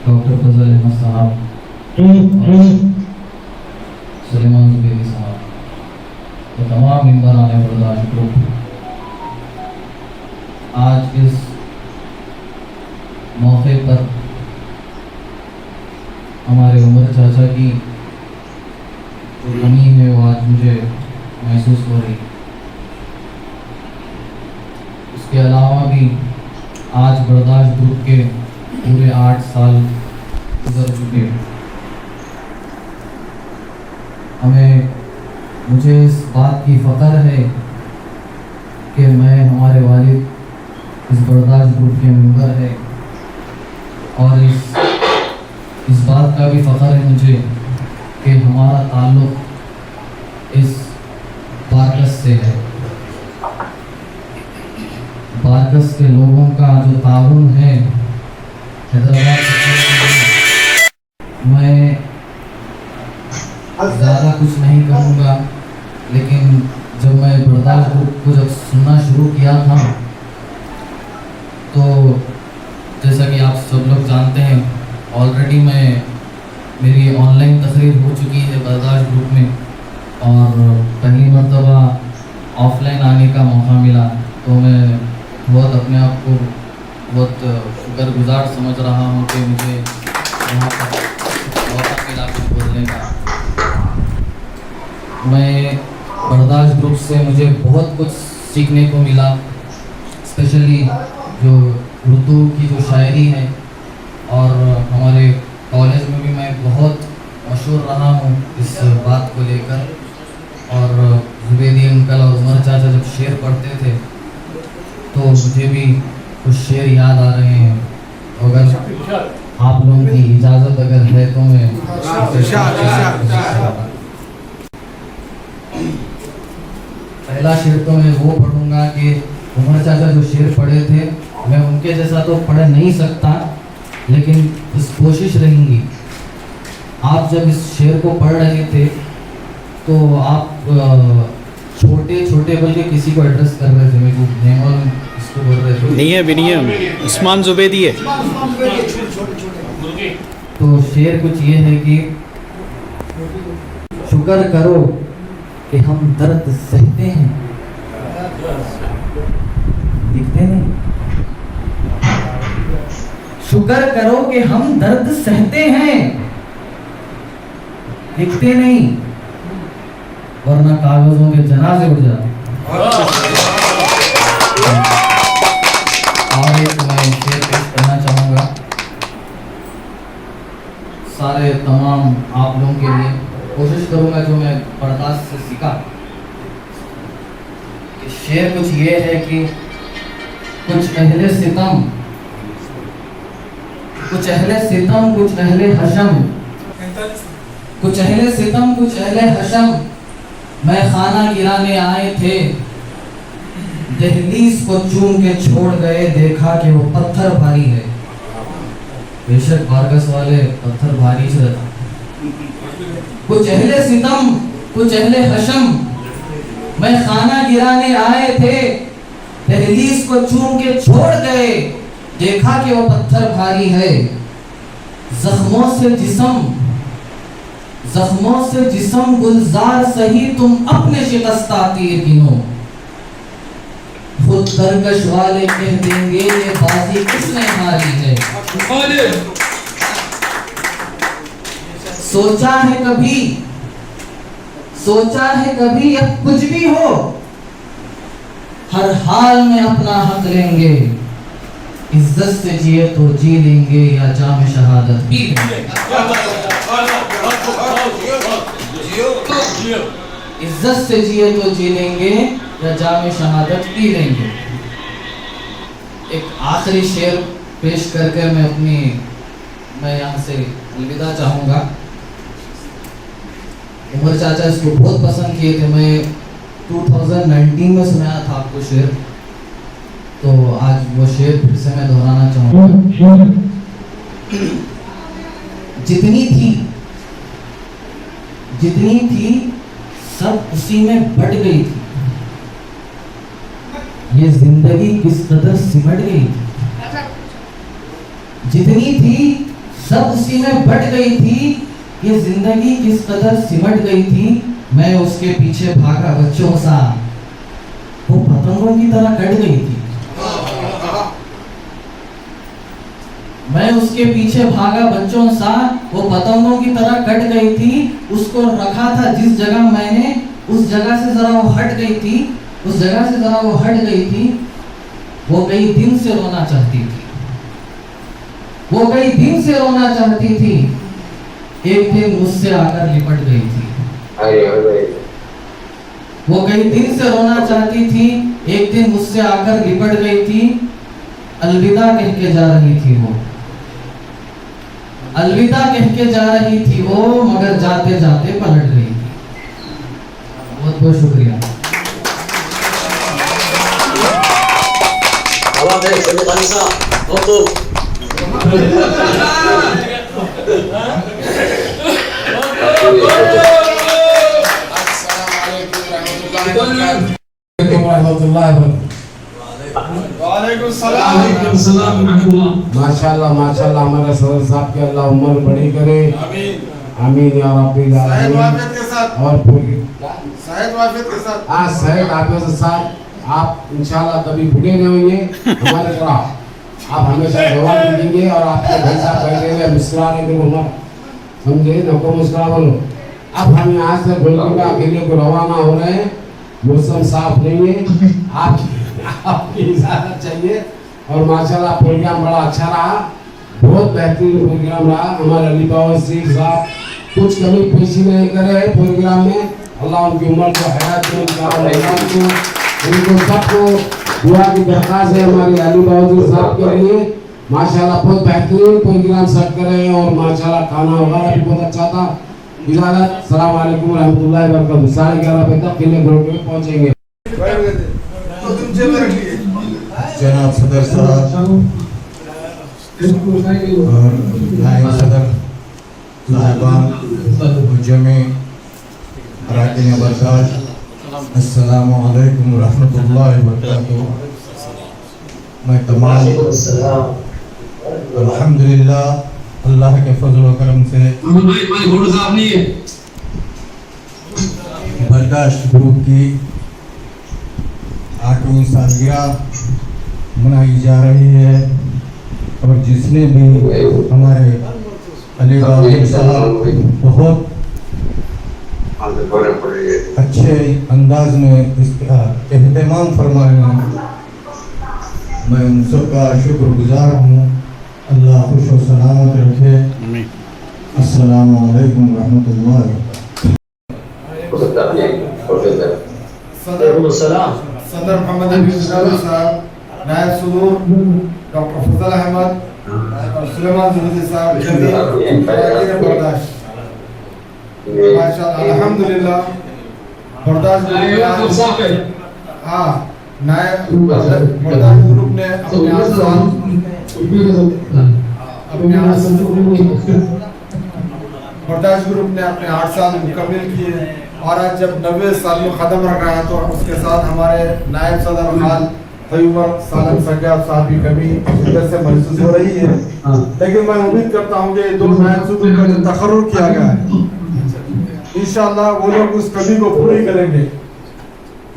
डॉक्टर फजल अहमद साहब, सलेमान जुबैरी साहब, तो तमाम मेंबरान बर्दाश्त ग्रुप, आज इस मौके पर हमारे उमर चाचा की जो कमी है वो आज मुझे महसूस हो रही। उसके अलावा भी आज बर्दाश्त ग्रुप के पूरे 8 साल गुजर चुके। मुझे इस बात की फ़ख्र है कि मैं हमारे वालिद इस बर्दाश्त ग्रुप के मेंबर है, और इस बात का भी फ़ख्र है मुझे कि हमारा ताल्लुक़ इस बारकस से है। बारकस के लोगों का जो ताउन है हैदराबाद, मैं ज़्यादा कुछ नहीं कहूँगा, लेकिन जब मैं बर्दाश्त ग्रुप को जब सुनना शुरू किया था तो जैसा कि आप सब लोग जानते हैं, ऑलरेडी मेरी ऑनलाइन तकरीर हो चुकी है बर्दाश्त ग्रुप में, और पहली मरतबा ऑफलाइन आने का मौका मिला, तो मैं बहुत अपने आप को बहुत शुक्रगुजार समझ रहा हूँ कि मुझे यहाँ पर मौका मिला कुछ बोलने का। मैं बर्दाश्त ग्रुप से मुझे बहुत कुछ सीखने को मिला, स्पेशली जो उर्दू की जो शायरी है, और हमारे कॉलेज में भी मैं बहुत मशहूर रहा हूँ इस बात को लेकर। और जुबैदी अंकल और उमर चाचा जब शेर पढ़ते थे तो मुझे भी कुछ शेर याद आ रहे हैं, अगर आप लोगों की इजाज़त अगर है तो मैं पहला शेर तो मैं वो पढ़ूंगा कि उमर चाचा जो शेर पढ़े थे, मैं उनके जैसा तो पढ़ नहीं सकता, लेकिन इस कोशिश रहेंगी। आप जब इस शेर को पढ़ रहे थे तो आप छोटे छोटे बोल के किसी को एड्रेस कर रहे थे, मेरे को नेमल इसको बोल रहे थे, नहीं है भी नहीं है, उस्मान जुबैदी है। तो शेर कुछ ये है कि शुक्र करो कि हम दर्द सहते हैं, दिखते नहीं। शुक्र करो कि हम दर्द सहते हैं, दिखते नहीं, वरना कागजों के जनाजे उड़ जाते। और एक मैं शेर पेश करना चाहूँगा सारे तमाम आप लोगों के लिए, कोशिश करूँगा जो मैं बर्दाश्त से सीखा। कि शेर कुछ ये है कि कुछ अहले सितम, कुछ अहले सितम, कुछ अहले हशम, कुछ अहले सितम, कुछ अहले हशम, मैं खाना गिराने आए थे, दहलीज को चूम के छोड़ गए, देखा कि वो पत्थर भारी है। बेशक बारकस वाले पत्थर भारी से रहता। कुछ अहले सितम, कुछ अहले हशम, मैं खाना गिराने आए थे, दहलीज को चूम के छोड़ गए, देखा कि वो पत्थर भारी है। जख्मों से जिस्म गुलजार सही, तुम अपने शिकस्ता तीर गिनो, खुद तरकश वाले कह देंगे ये बाजी किसने हारी है। सोचा है कभी अब कुछ भी हो, हर हाल में अपना हक लेंगे, इज्जत से जिए तो जी लेंगे या जाम शहादत पी लेंगे। इज्जत से जिए तो जी लेंगे या जाम शहादत पी लेंगे। एक आखिरी शेर पेश करके मैं यहाँ से अलविदा चाहूँगा। उमर चाचा इसको बहुत पसंद किए थे, मैं 2019 में सुनाया था आपको शेर, तो आज वो शेर फिर से मैं दोहराना चाहूँगा। जितनी थी सब उसी में बढ़ गई थी, ये जिंदगी किस कदर सिमट गई थी। जितनी थी सब उसी में बट गई थी। ये जिंदगी किस कदर सिमट गई थी, मैं उसके पीछे भागा बच्चों सा, वो पतंगों की तरह कट गई थी। मैं उसके पीछे भागा बच्चों सा, वो पतंगों की तरह कट गई थी। उसको रखा था जिस जगह मैंने, उस जगह से जरा वो हट गई थी, उस जगह से जरा वो हट गई थी। वो कई दिन से रोना चाहती थी, वो कई दिन से रोना चाहती थी, एक दिन मुझसे आकर लिपट गई थी। वो कई दिन से रोना चाहती थी, एक दिन मुझसे आकर लिपट गई थी। अलविदा कह के जा रही थी वो, अलविदा कह के जा रही थी वो, मगर जाते जाते पलट गई थी। बहुत बहुत शुक्रिया। माशाल्लाह माशाल्लाह, हमारे सदर साहब के अल्लाह उम्र बड़ी करे, आमीन या रब्बिल आलमीन। और शाहिद हाफिज के साथ आप इंशाल्लाह कभी भूले नहीं होंगे हमारे तरह, आप हमेशा जवाब देंगे और आपके भाई साहब बैठे हुए मुस्कुरा रहे थे, बोलना समझे ना, को मुस्कुरा बोलो। अब हम यहाँ से गोलकुंडा अकेले को रवाना हो रहे हैं, मौसम साफ नहीं है, आपकी इजाजत चाहिए। और माशाल्लाह प्रोग्राम बड़ा अच्छा रहा, बहुत बेहतरीन प्रोग्राम रहा। हमारे अली बाबा शेख साहब कुछ कमी पेशी नहीं करे प्रोग्राम में, अल्लाह उनकी उम्र को हयात दे, उनको सबको दुआ की दरख्वास्त है हमारे अली बाबा साहब के लिए। माशाल्लाह बहुत बेहतरीन प्रोग्राम सेट करे और माशाल्लाह खाना वगैरह भी बहुत अच्छा था। इजाजत, सलाम अलैकुम रहमतुल्लाहि व बरकातहू। 11:30 बजे तक किले ग्राउंड में पहुंचेंगे। जनाब सदर साहब और नायब सदर साहिबान और जमी अरकान बर्दाश्त, अस्सलामु अलैकुम रहमतुल्लाहि व बरकातहू। मैं तमाम अल्हम्दुलिल्लाह अल्लाह के फजल व करम से बर्दाश्त ग्रुप की 8वीं सालगिरह मनाई जा रही है। और जिसने भी हमारे अली बाबा साहब बहुत अच्छे अंदाज में इसका एहतमाम फरमाए हैं, मैं उन सबका शुक्रगुजार हूँ। अल्लाह खुश और सलामत रखे। अस्सलामु अलैकुम रहमतुल्लाहि व बरकातहू। सदर मोहम्मद अली साहब, नायब सदर डॉक्टर फजल अहमद और सुलेमान जुबैदी साहब, माशाअल्लाह अल्हम्दुलिल्लाह बर्दाश्त। हाँ, नायब बर्दाश्त ग्रुप ने अपने 8 साल मुकम्मिल किए और आज जब 90 साल में कदम रख रहा है तो उसके साथ हमारे नायब सदर हाल तैयबर सालन सज्जाद साहब की कमी शिद्दत से महसूस हो रही है। लेकिन मैं उम्मीद करता हूँ कि 2 नायब सदर का जो तकर्रुर किया गया है इंशाअल्लाह वो लोग उस कमी को पूरी करेंगे।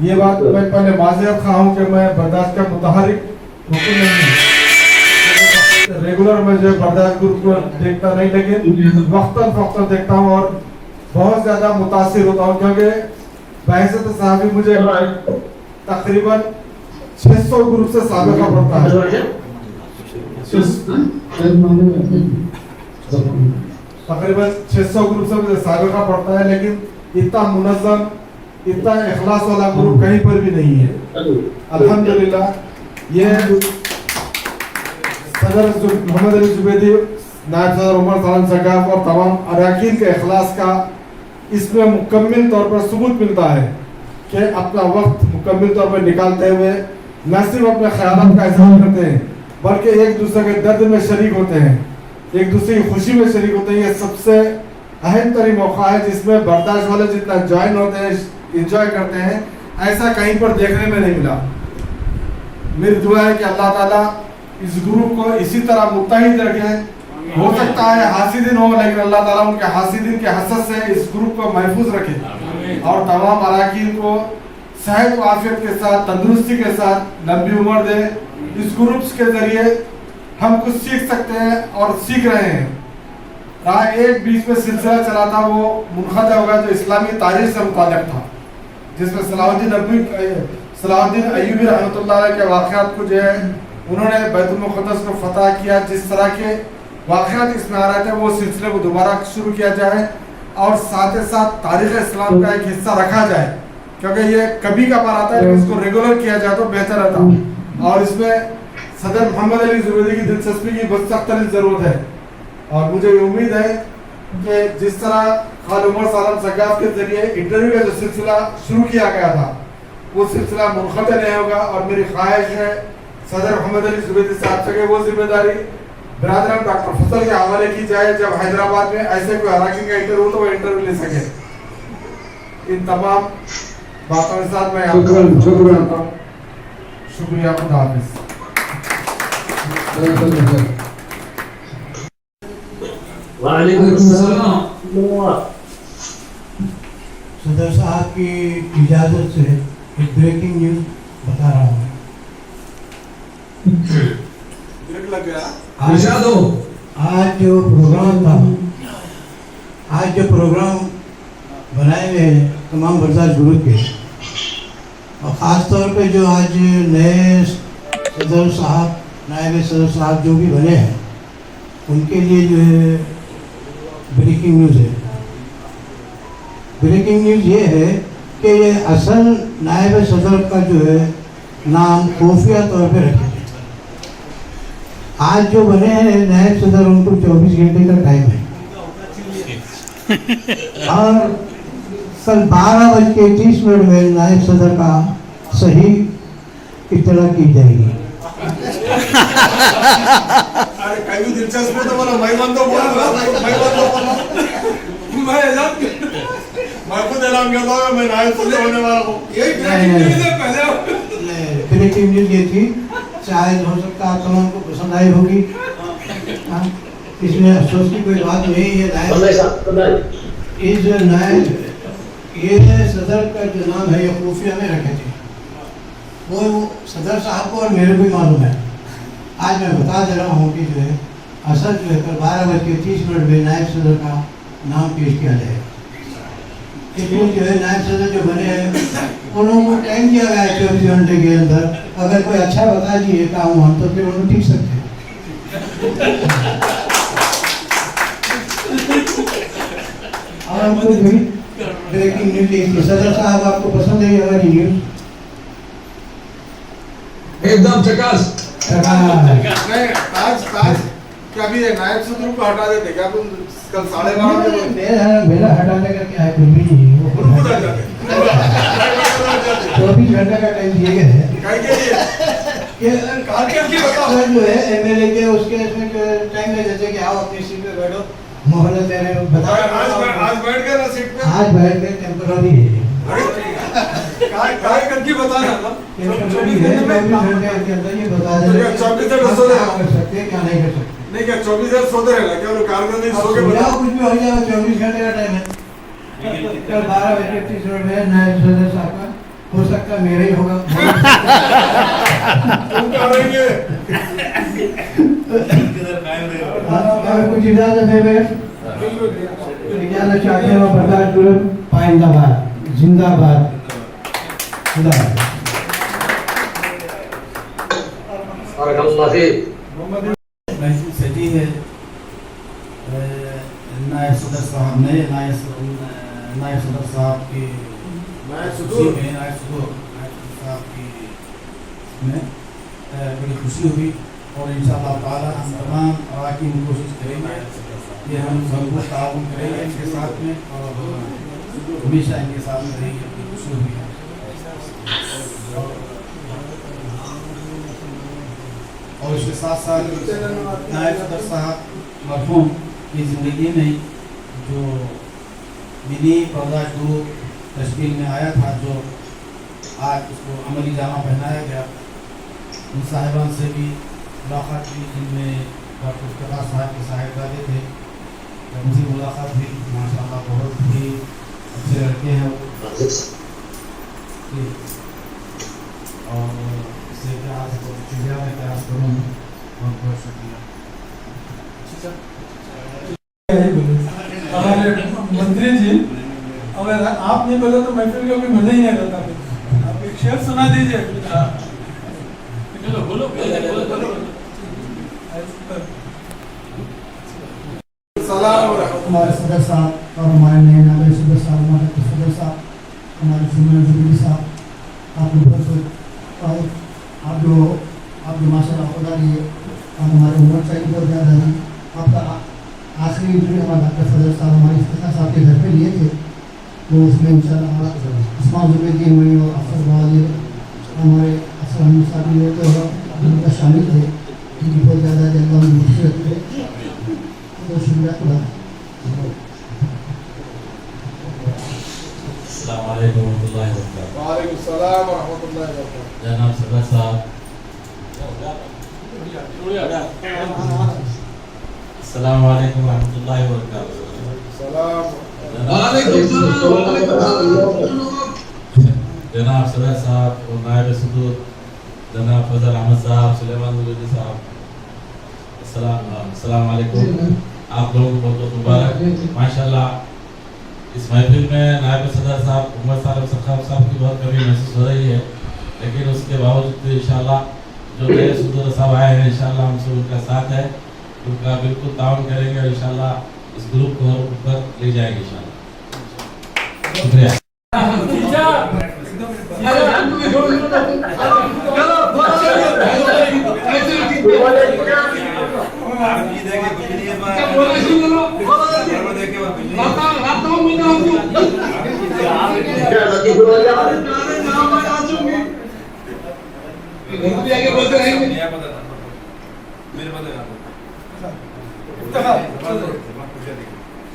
ये बात मैं पहले माज़रत खा हूँ कि मैं बर्दाश्त का मुतहरिक रुकन नहीं, रेगुलर में जो बर्दाश्त ग्रुप को देखता नहीं, लेकिन वक्तन फक्तन देखता हूँ और बहुत ज़्यादा मुतासिर होता हूँ क्योंकि बहसत साहब मुझे तकरीबन 600 ग्रुप से साबिका पड़ता है, तकरीबन 600 ग्रुप से मुझे साबिका पड़ता है, लेकिन इतना मुनज़्ज़म, इतना इखलास वाला ग्रुप कहीं पर भी नहीं है। अल्हम्दुलिल्लाह ये सदर मोहम्मद अली जुबैदी, नायब सदर उमर सालन सकाफ और तमाम अरकान के इखलास का इसमें मुकम्मिल तौर पर सबूत मिलता है कि अपना वक्त मुकम्मिल तौर पर निकालते हुए न सिर्फ अपने ख्यालात का इज़हार करते हैं बल्कि एक दूसरे के दर्द में शरीक होते हैं, एक दूसरे की खुशी में शरीक होते हैं। ये सबसे अहम तरीन मौका है जिसमें बर्दाश्त वाले जितना ज्वाइन होते हैं, इंजॉय करते हैं, ऐसा कहीं पर देखने में नहीं मिला। मेरी दुआ है कि अल्लाह ताला इस ग्रुप को इसी तरह मुत्तहिद रखें। हो सकता है हासिदीन हो, लेकिन अल्लाह ताला उनके हासिदीन के हसद से इस ग्रुप को महफूज रखे और तमाम अराकीन को सेहत व आफियत के साथ, तंदुरुस्ती के साथ लंबी उम्र दे। इस ग्रुप्स के जरिए हम कुछ सीख सकते हैं और सीख रहे हैं। रहा एक बीच में सिलसिला चला था, वो मुनखद हो गया, जो इस्लामी तारीख से मुताल्लिक़ था, जिसमें सलाहुद्दीन अय्यूबी रहमतुल्लाह अलैह के वाक़यात को जो है उन्होंने बैतुल मुक़द्दस को फतह किया। जिस तरह के वाक़यात इसमें आ रहे थे वो सिलसिले को दोबारा शुरू किया जाए और साथ ही साथ तारीख़ इस्लाम का एक हिस्सा रखा जाए, क्योंकि ये कभी कभार आता है, इसको रेगुलर किया जाए तो बेहतर रहता। और इसमें सदर मोहम्मद अली ज़ुबैदी की दिलचस्पी की बहुत सख्त ज़रूरत है और मुझे उम्मीद है कि जिस तरह खान उमर सालम सगाफ के जरिए इंटरव्यू का जो सिलसिला शुरू किया गया था वो सिलसिला मुनक़ता नहीं होगा। और मेरी ख्वाहिश है सदर मोहम्मद अली ज़ुबैदी साहब से वो जिम्मेदारी बिरादरान डॉक्टर फजल के हवाले की जाए, जब हैदराबाद में ऐसे कोई अराकीन का इंटरव्यू तो वो इंटरव्यू ले सके। इन तमाम बातों के साथ मैं शुक्रिया, खुदा हाफिज़। सदर साहब की इजाज़त से एक ब्रेकिंग न्यूज़ बता रहा हूँ। आज जो प्रोग्राम बनाए हुए हैं तमाम बर्दाश्त ग्रुप के, और ख़ास तौर पे जो आज नए सदर साहब, नायब सदर साहब जो भी बने हैं, उनके लिए जो है ब्रेकिंग न्यूज़ है। ब्रेकिंग न्यूज़ ये है कि ये असल नायब सदर का जो है नाम खुफिया तौर पे रखे। आज जो बने हैं नायब सदर, उनको 24 घंटे का टाइम है और कल 12:30 में नायब सदर का सही इत्तला की जाएगी। अरे कहीं दिलचस्प है तो बोलो, मैं खुद ऐलान करता हूँ मैं नायब सदर होने वाला हूँ। ब्रेकिंग न्यूज़ ये थी, शायद हो सकता है तमाम को पसंद आई होगी। इसमें अफसोस की कोई बात नहीं है। ये सदर का जो नाम है ये खुफिया में रखे थे, वो सदर साहब को और मेरे को भी मालूम है। आज मैं बता दे रहा हूँ कि जो है असल जो है कल 12:30 में नायब सदर का नाम पेश किया जाएगा। जो है नायब सदर जो बने हैं उन लोगों को टाइम दिया गया है 24 घंटे के अंदर। अगर कोई अच्छा बता दिए काम हम तो फिर उनको ठीक सकते हैं। और हमको भी ब्रेकिंग न्यूज़ सदर साहब आपको पसंद है हमारी न्यूज़? एकदम झकास। आज क्या भी नायब सदर को हटा देते क्या तुम? कल 12:30 मेरा हटाने का क्या है, कुछ भी नहीं है। वो 24 घंटे का टाइम दिए गए हैं जो है एमएलए के उसके इसमें टाइम है, जैसे कि आओ अपनी सीट पे बैठो, मोहल्ले तेरे बता। आज बैठ गए ना सीट पे, आज बैठ गए, टेम्पररी है। काय करके बताना था 24 घंटे के अंदर ये बता देना 24 घंटे सो कर सकते हैं क्या नहीं कर सकते। नहीं क्या 24 घंटे सोते रहेगा क्या? वो कारगर नहीं सो के बताओ, कुछ भी हो जाए, 24 घंटे का टाइम है। कल 12:30 में नायब सदर साहब का हो सकता मेरा ही होगा। तुम करेंगे कुछ इजाजत है मैं इजाजत चाहते हैं। बर्दाश्त ग्रुप पाइंदाबाद जिंदाबाद। सजी है नायब सदर साहब ने नायब सदर साहब की साहब की में बड़ी खुशी हुई और इंशाअल्लाह ताला हम तमाम अराकीन कोशिश करेंगे कि हम सबको ताउन करेंगे इनके साथ में और हमेशा इनके साथ में रहेंगे। बड़ी खुशी हुई है। और इसके साथ साथ नायब सदर साहब मरहूम की ज़िंदगी में जो मिनी बर्दाश्त ग्रुप तश्कील में आया था, जो आज उसको अमली जामा पहनाया गया, उन साहिबान से भी मुलाकात हुई, जिनमें डॉक्टर मुस्तफा साहब के साहिबजादे थे। जब उनसे मुलाकात हुई माशाल्लाह बहुत ही अच्छे लड़के हैं वो। और इससे क्या शुक्रिया मैं प्रयास करूँ। बहुत बहुत शुक्रिया। हमारे मंत्री जी, अगर आप नहीं बोले तो महफिल का कोई मजा ही नहीं रहता। आप एक शेर सुना दीजिए। बोलो सलाम हमारे सदर साहब और हमारे नए नागरिक सदर साहब, हमारे सदर साहब, हमारे सुमन जुबली साहब, आप जो माशाल्लाह खुदा लिए आप हमारे उम्र चाहिए बहुत ज़्यादा है। आपका आखिरी इंटरव्यू हमारे डॉक्टर सदर साहब हमारे इफ्तिखार साहब के घर पे लिए थे, तो उसमें इंशाल्लाह उस्मान जुबैदी हुई और अफसर वाले हमारे अफसर हम साहब हुए तो उनका शामिल थे, उनकी बहुत ज़्यादा जल्द खूबसूरत थे। तो शुक्रिया खुदा। अस्सलाम वालेकुम रहमतुल्लाहि व बरकातहू। वालेकुम सलाम व रहमतुल्लाहि व बरकातहू। जनाब सदर साहब, अस्सलाम वालेकुम रहमतुल्लाहि व बरकातहू। जनाब सदर साहब और नायब सदर जनाब फजल अहमद साहब, सुलेमान मुजद्दिद साहब, अस्सलाम वालेकुम। आप लोगों को बहुत बहुत मुबारक। माशाल्लाह इस महफिल में नायब सदर साहब उमर साहब साहब की बहुत कमी महसूस हो रही है, लेकिन उसके बावजूद इंशाल्लाह जो नए सदर साहब आए हैं इंशाल्लाह हमसे उनका साथ है, उनका बिल्कुल ताउन करेंगे और इंशाल्लाह इस ग्रुप को और ऊपर ले जाएंगे इंशाल्लाह। शुक्रिया।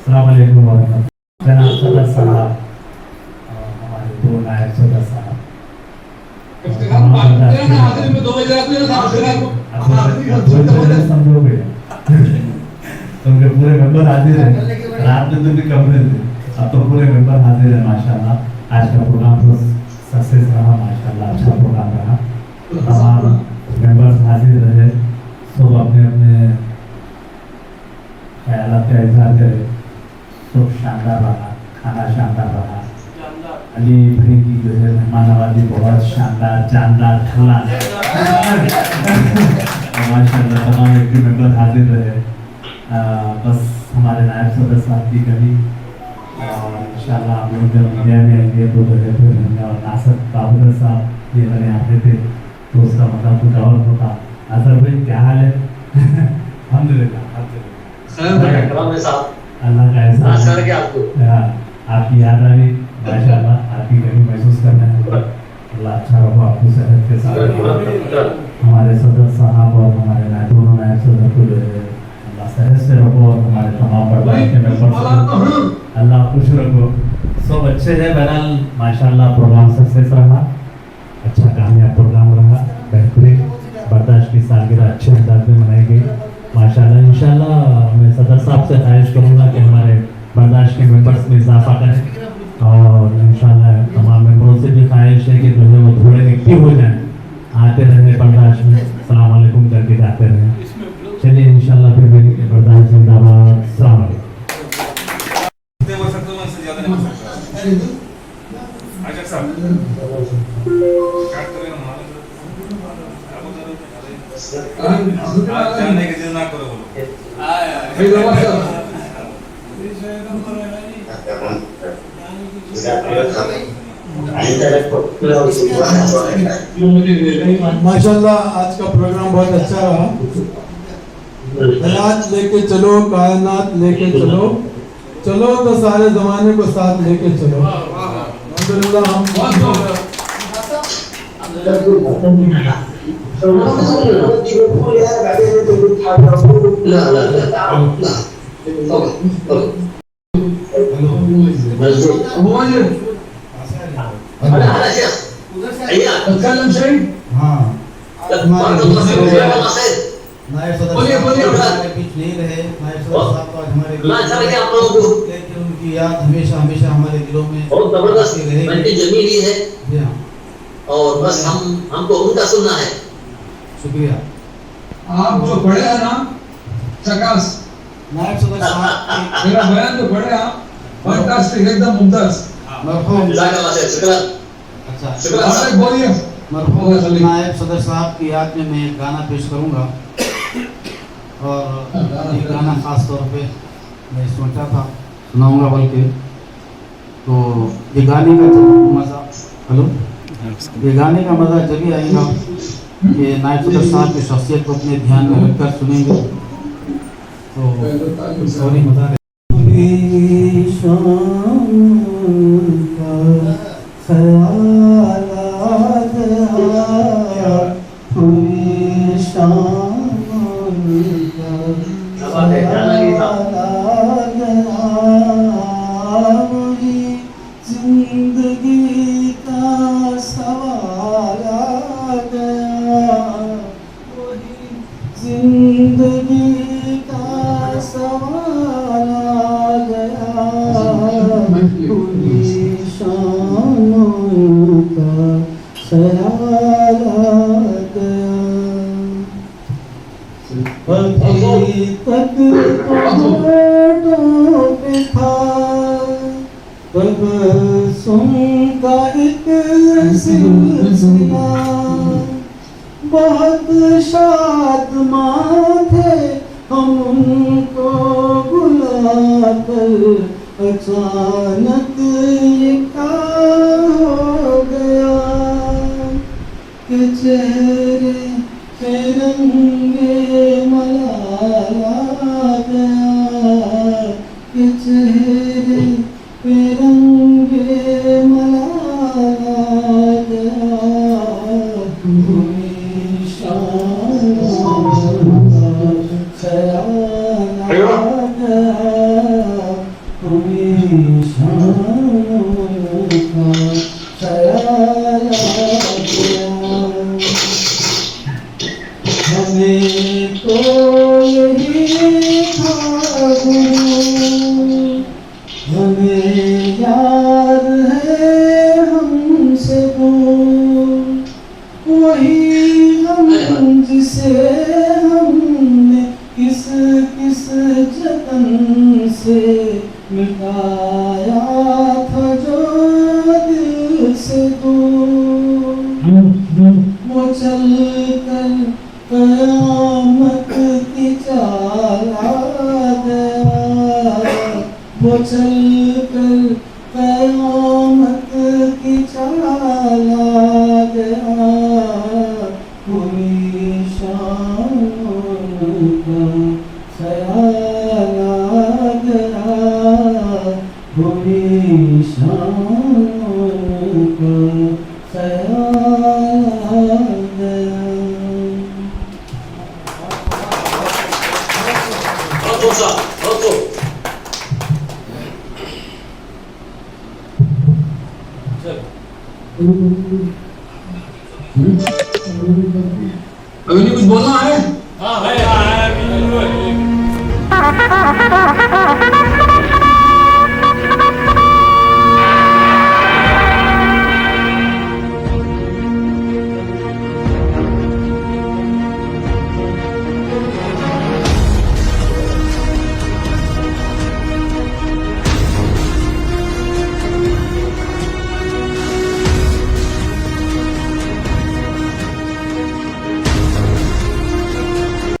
अस्सलाम वालेकुम जनाब सदर साहब, हमारे दो नायब सदर साहब, समझोगे तो उनके पूरे मेंबर हाजिर हैं। रात में तो भी कम थे, अब तो पूरे मेंबर हाजिर हैं माशाल्लाह। आज का प्रोग्राम तो सक्सेस रहा माशाल्लाह, अच्छा प्रोग्राम रहा। तमाम मेंबर्स हाजिर रहे, सब अपने अपने ख्यालात का इजहार करें। सब शानदार रहा, खाना शानदार रहा। अली भाई की जो है मेहमान नवाजी बहुत शानदार, जानदार, खल्ला माशाल्लाह। तमाम एक्टिव मेंबर हाजिर रहे। बस हमारे नायब सदर साहब की कभी और इंशाल्लाह आप लोग जब मीडिया में आएंगे तो जो है फिर और नासर बाबूर साहब ये मेरे यहाँ पे थे तो उसका मतलब कुछ और होता। नासर भाई क्या हाल है? अल्हम्दुलिल्लाह अल्लाह का एहसान आपकी याद आ रही माशाल्लाह। आपकी कभी महसूस करना है, अल्लाह अच्छा रहो आपको सेहत के साथ। हमारे सदर साहब और हमारे दोनों नायब सदर को जो है अल्लाह सेहत से रखो और हमारे तमाम बर्दाश्त के मेंबर अल्लाह खुश रखो। सब अच्छे है। बहरहाल माशाल्लाह प्रोग्राम सक्सेस रहा, अच्छा कामयाब प्रोग्राम रहा, बेहतरीन। बर्दाश्त की सालगिरह अच्छे अंदाज में मनाई गई माशाल्लाह। इंशाल्लाह मैं सदर साहब से ख्वाहिश करूँगा कि हमारे बर्दाश्त के मेंबर्स में इजाफा करें और इंशाल्लाह तमाम मेंबरों से भी ख्वाहिश है कि जो है वो थोड़े एक्टिव हो जाएं, आते रहें बर्दाश्त में, सलाम अलैकुम करके जाते रहें। चलिए इंशाल्लाह फिर मेरी बर्दाश्त जिंदाबाद। सलाम अलैकुम। जाने की जिद ना करो बोलो। माशाल्लाह आज का प्रोग्राम बहुत अच्छा रहा। हयात लेके चलो, कायनात लेके चलो, चलो तो सारे जमाने को साथ लेके चलो। अल्हम्दुलिल्लाह हम नायब सदर बोलिए, साहब बोलिए। हमारे बीच नहीं रहे। नायब सदर साहब तो आज हमारे बीच अच्छा लगे आप नहीं लोगों को? रहे, लेकिन उनकी याद हमेशा हमेशा हमारे दिलों में बहुत जबरदस्त आती रहेगी। घंटी जमी हुई है जी हाँ, और बस हमको उनका सुनना है। शुक्रिया। आप जो बड़े हैं ना, चकास, नायब सदर साहब मेरा बयान जो बड़े आप फैंटास्टिक, एकदम मुमताज। मरहूम जज़ाकल्लाह खैर, शुक्रिया। अच्छा शुक्रिया और साहब। बोलिए। मरहूम नायब सदर साहब की याद में मैं एक गाना पेश करूंगा, और ये गाना ख़ास तौर पे मैं सोचा था सुनाऊंगा, बल्कि तो ये गाने का जब मज़ा ये गाने का मज़ा जब ही आएगा कि नायब सदर साहब की शख्सियत को अपने ध्यान में रखकर सुनेंगे। तो सॉरी बता रहे जिंदगी का सवाल आ गया, जिंदगी का सवाल आ गया, पूरी शामों का ख्याल आ गया। अभी तक होठों पे था तब सुनता एक सिलसिला, बहुत शादमां थे हम उनको बुलाकर, अचानक ये क्या हो गया कि चेहरे पे रंगे मलाल आ गया, कि चेहरे पे रंगे मलाल आ गया, पूरी शाम ख्याल आ गया, पूरी शाम ख्याल आ गया। हमें तो यही था, हमें याद है हमसे दूर, वही हम जिसे हमने किस किस जतन से मिटाया था जो दिल से दूर, वो चल कर क़यामत की चाल आ गया, वो चल कर क़यामत की चाल आ गया, पूरी शाम का ख्याल आ गया, पूरी शाम का ख्याल आ गया। बहुत खूब साहब, बहुत खूब। चलो।